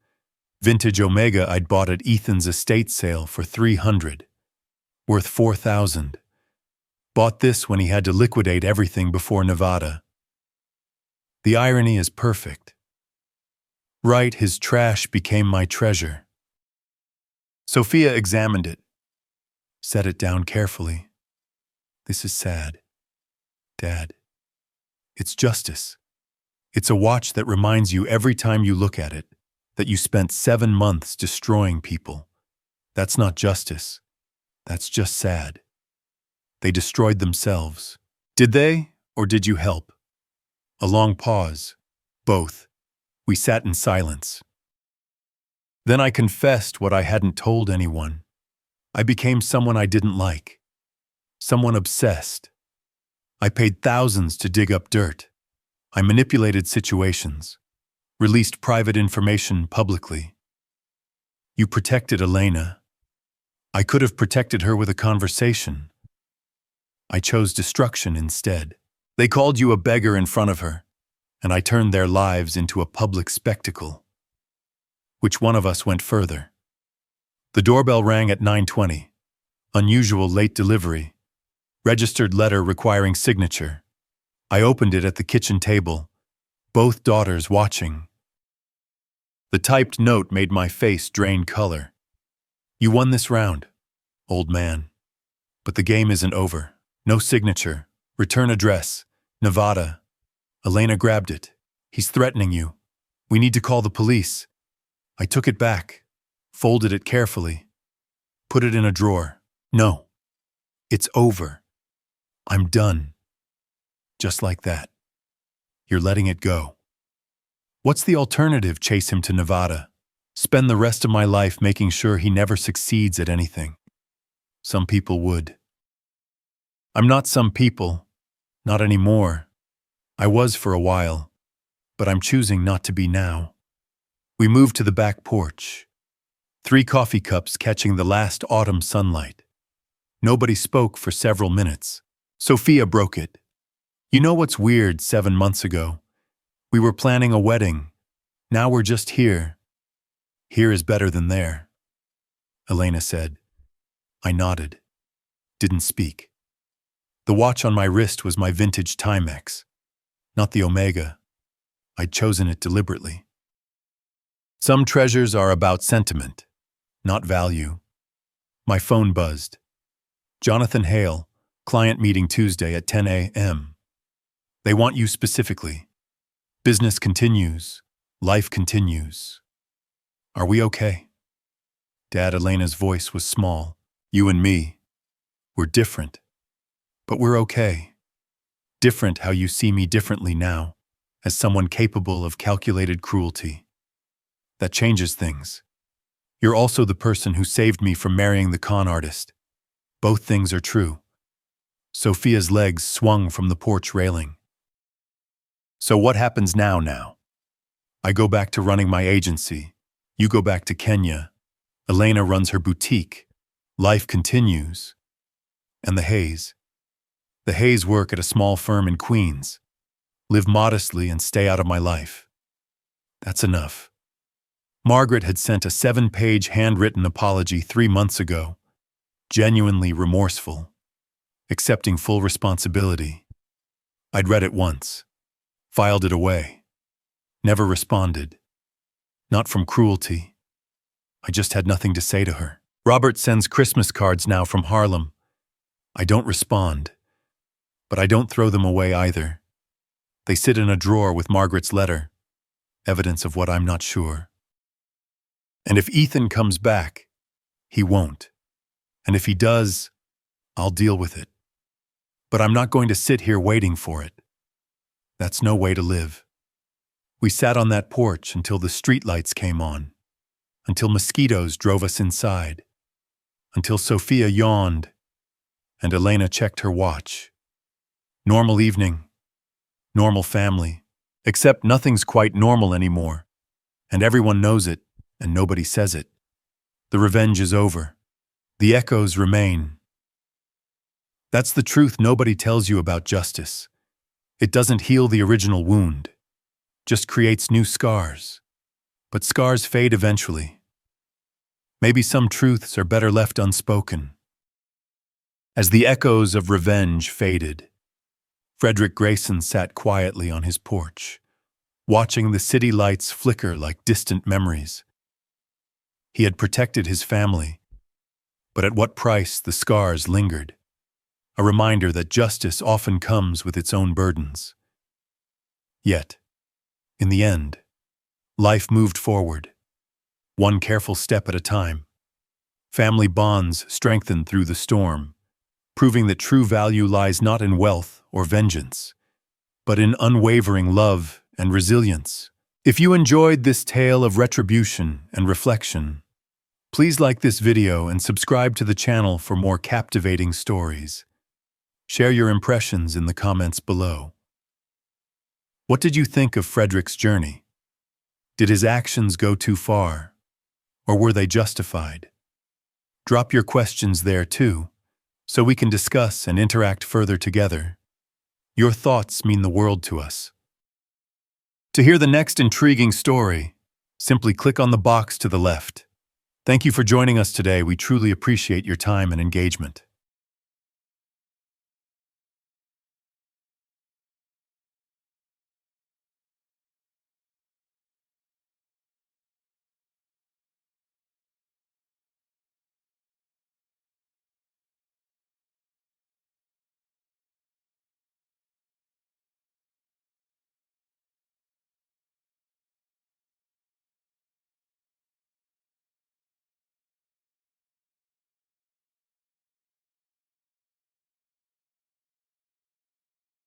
vintage Omega I'd bought at Ethan's estate sale for $300, worth $4,000. Bought this when he had to liquidate everything before Nevada. The irony is perfect. Right, his trash became my treasure. Sophia examined it, Set it down carefully. This is sad, Dad. It's justice. It's a watch that reminds you every time you look at it that you spent 7 months destroying people. That's not justice. That's just sad. They destroyed themselves. Did they, or did you help? A long pause. Both. We sat in silence. Then I confessed what I hadn't told anyone. I became someone I didn't like. Someone obsessed. I paid thousands to dig up dirt. I manipulated situations. Released private information publicly. You protected Elena. I could have protected her with a conversation. I chose destruction instead. They called you a beggar in front of her, and I turned their lives into a public spectacle. Which one of us went further? The doorbell rang at 9:20. Unusual late delivery. Registered letter requiring signature. I opened it at the kitchen table, both daughters watching. The typed note made my face drain color. You won this round, old man. But the game isn't over. No signature. Return address. Nevada. Elena grabbed it. He's threatening you. We need to call the police. I took it back, folded it carefully, put it in a drawer. No. It's over. I'm done. Just like that. You're letting it go. What's the alternative? Chase him to Nevada. Spend the rest of my life making sure he never succeeds at anything. Some people would. I'm not some people. Not anymore. I was for a while, but I'm choosing not to be now. We moved to the back porch. 3 coffee cups catching the last autumn sunlight. Nobody spoke for several minutes. Sophia broke it. You know what's weird? 7 months ago, we were planning a wedding. Now we're just here. Here is better than there, Elena said. I nodded. Didn't speak. The watch on my wrist was my vintage Timex, not the Omega. I'd chosen it deliberately. Some treasures are about sentiment, not value. My phone buzzed. Jonathan Hale, client meeting Tuesday at 10 a.m. They want you specifically. Business continues. Life continues. Are we okay? Dad, Elena's voice was small. You and me. We're different. But we're okay. Different how you see me differently now, as someone capable of calculated cruelty. That changes things. You're also the person who saved me from marrying the con artist. Both things are true. Sophia's legs swung from the porch railing. So what happens now? I go back to running my agency. You go back to Kenya. Elena runs her boutique. Life continues. And the Hayes. The Hayes work at a small firm in Queens. Live modestly and stay out of my life. That's enough. Margaret had sent a 7-page handwritten apology 3 months ago. Genuinely remorseful. Accepting full responsibility. I'd read it once. Filed it away. Never responded. Not from cruelty. I just had nothing to say to her. Robert sends Christmas cards now from Harlem. I don't respond. But I don't throw them away either. They sit in a drawer with Margaret's letter. Evidence of what I'm not sure. And if Ethan comes back, he won't. And if he does, I'll deal with it. But I'm not going to sit here waiting for it. That's no way to live. We sat on that porch until the streetlights came on, until mosquitoes drove us inside, until Sophia yawned and Elena checked her watch. Normal evening, normal family, except nothing's quite normal anymore, and everyone knows it and nobody says it. The revenge is over. The echoes remain. That's the truth nobody tells you about justice. It doesn't heal the original wound, just creates new scars. But scars fade eventually. Maybe some truths are better left unspoken. As the echoes of revenge faded, Frederick Grayson sat quietly on his porch, watching the city lights flicker like distant memories. He had protected his family, but at what price the scars lingered. A reminder that justice often comes with its own burdens. Yet, in the end, life moved forward, one careful step at a time. Family bonds strengthened through the storm, proving that true value lies not in wealth or vengeance, but in unwavering love and resilience. If you enjoyed this tale of retribution and reflection, please like this video and subscribe to the channel for more captivating stories. Share your impressions in the comments below. What did you think of Frederick's journey? Did his actions go too far, or were they justified? Drop your questions there too, so we can discuss and interact further together. Your thoughts mean the world to us. To hear the next intriguing story, simply click on the box to the left. Thank you for joining us today. We truly appreciate your time and engagement.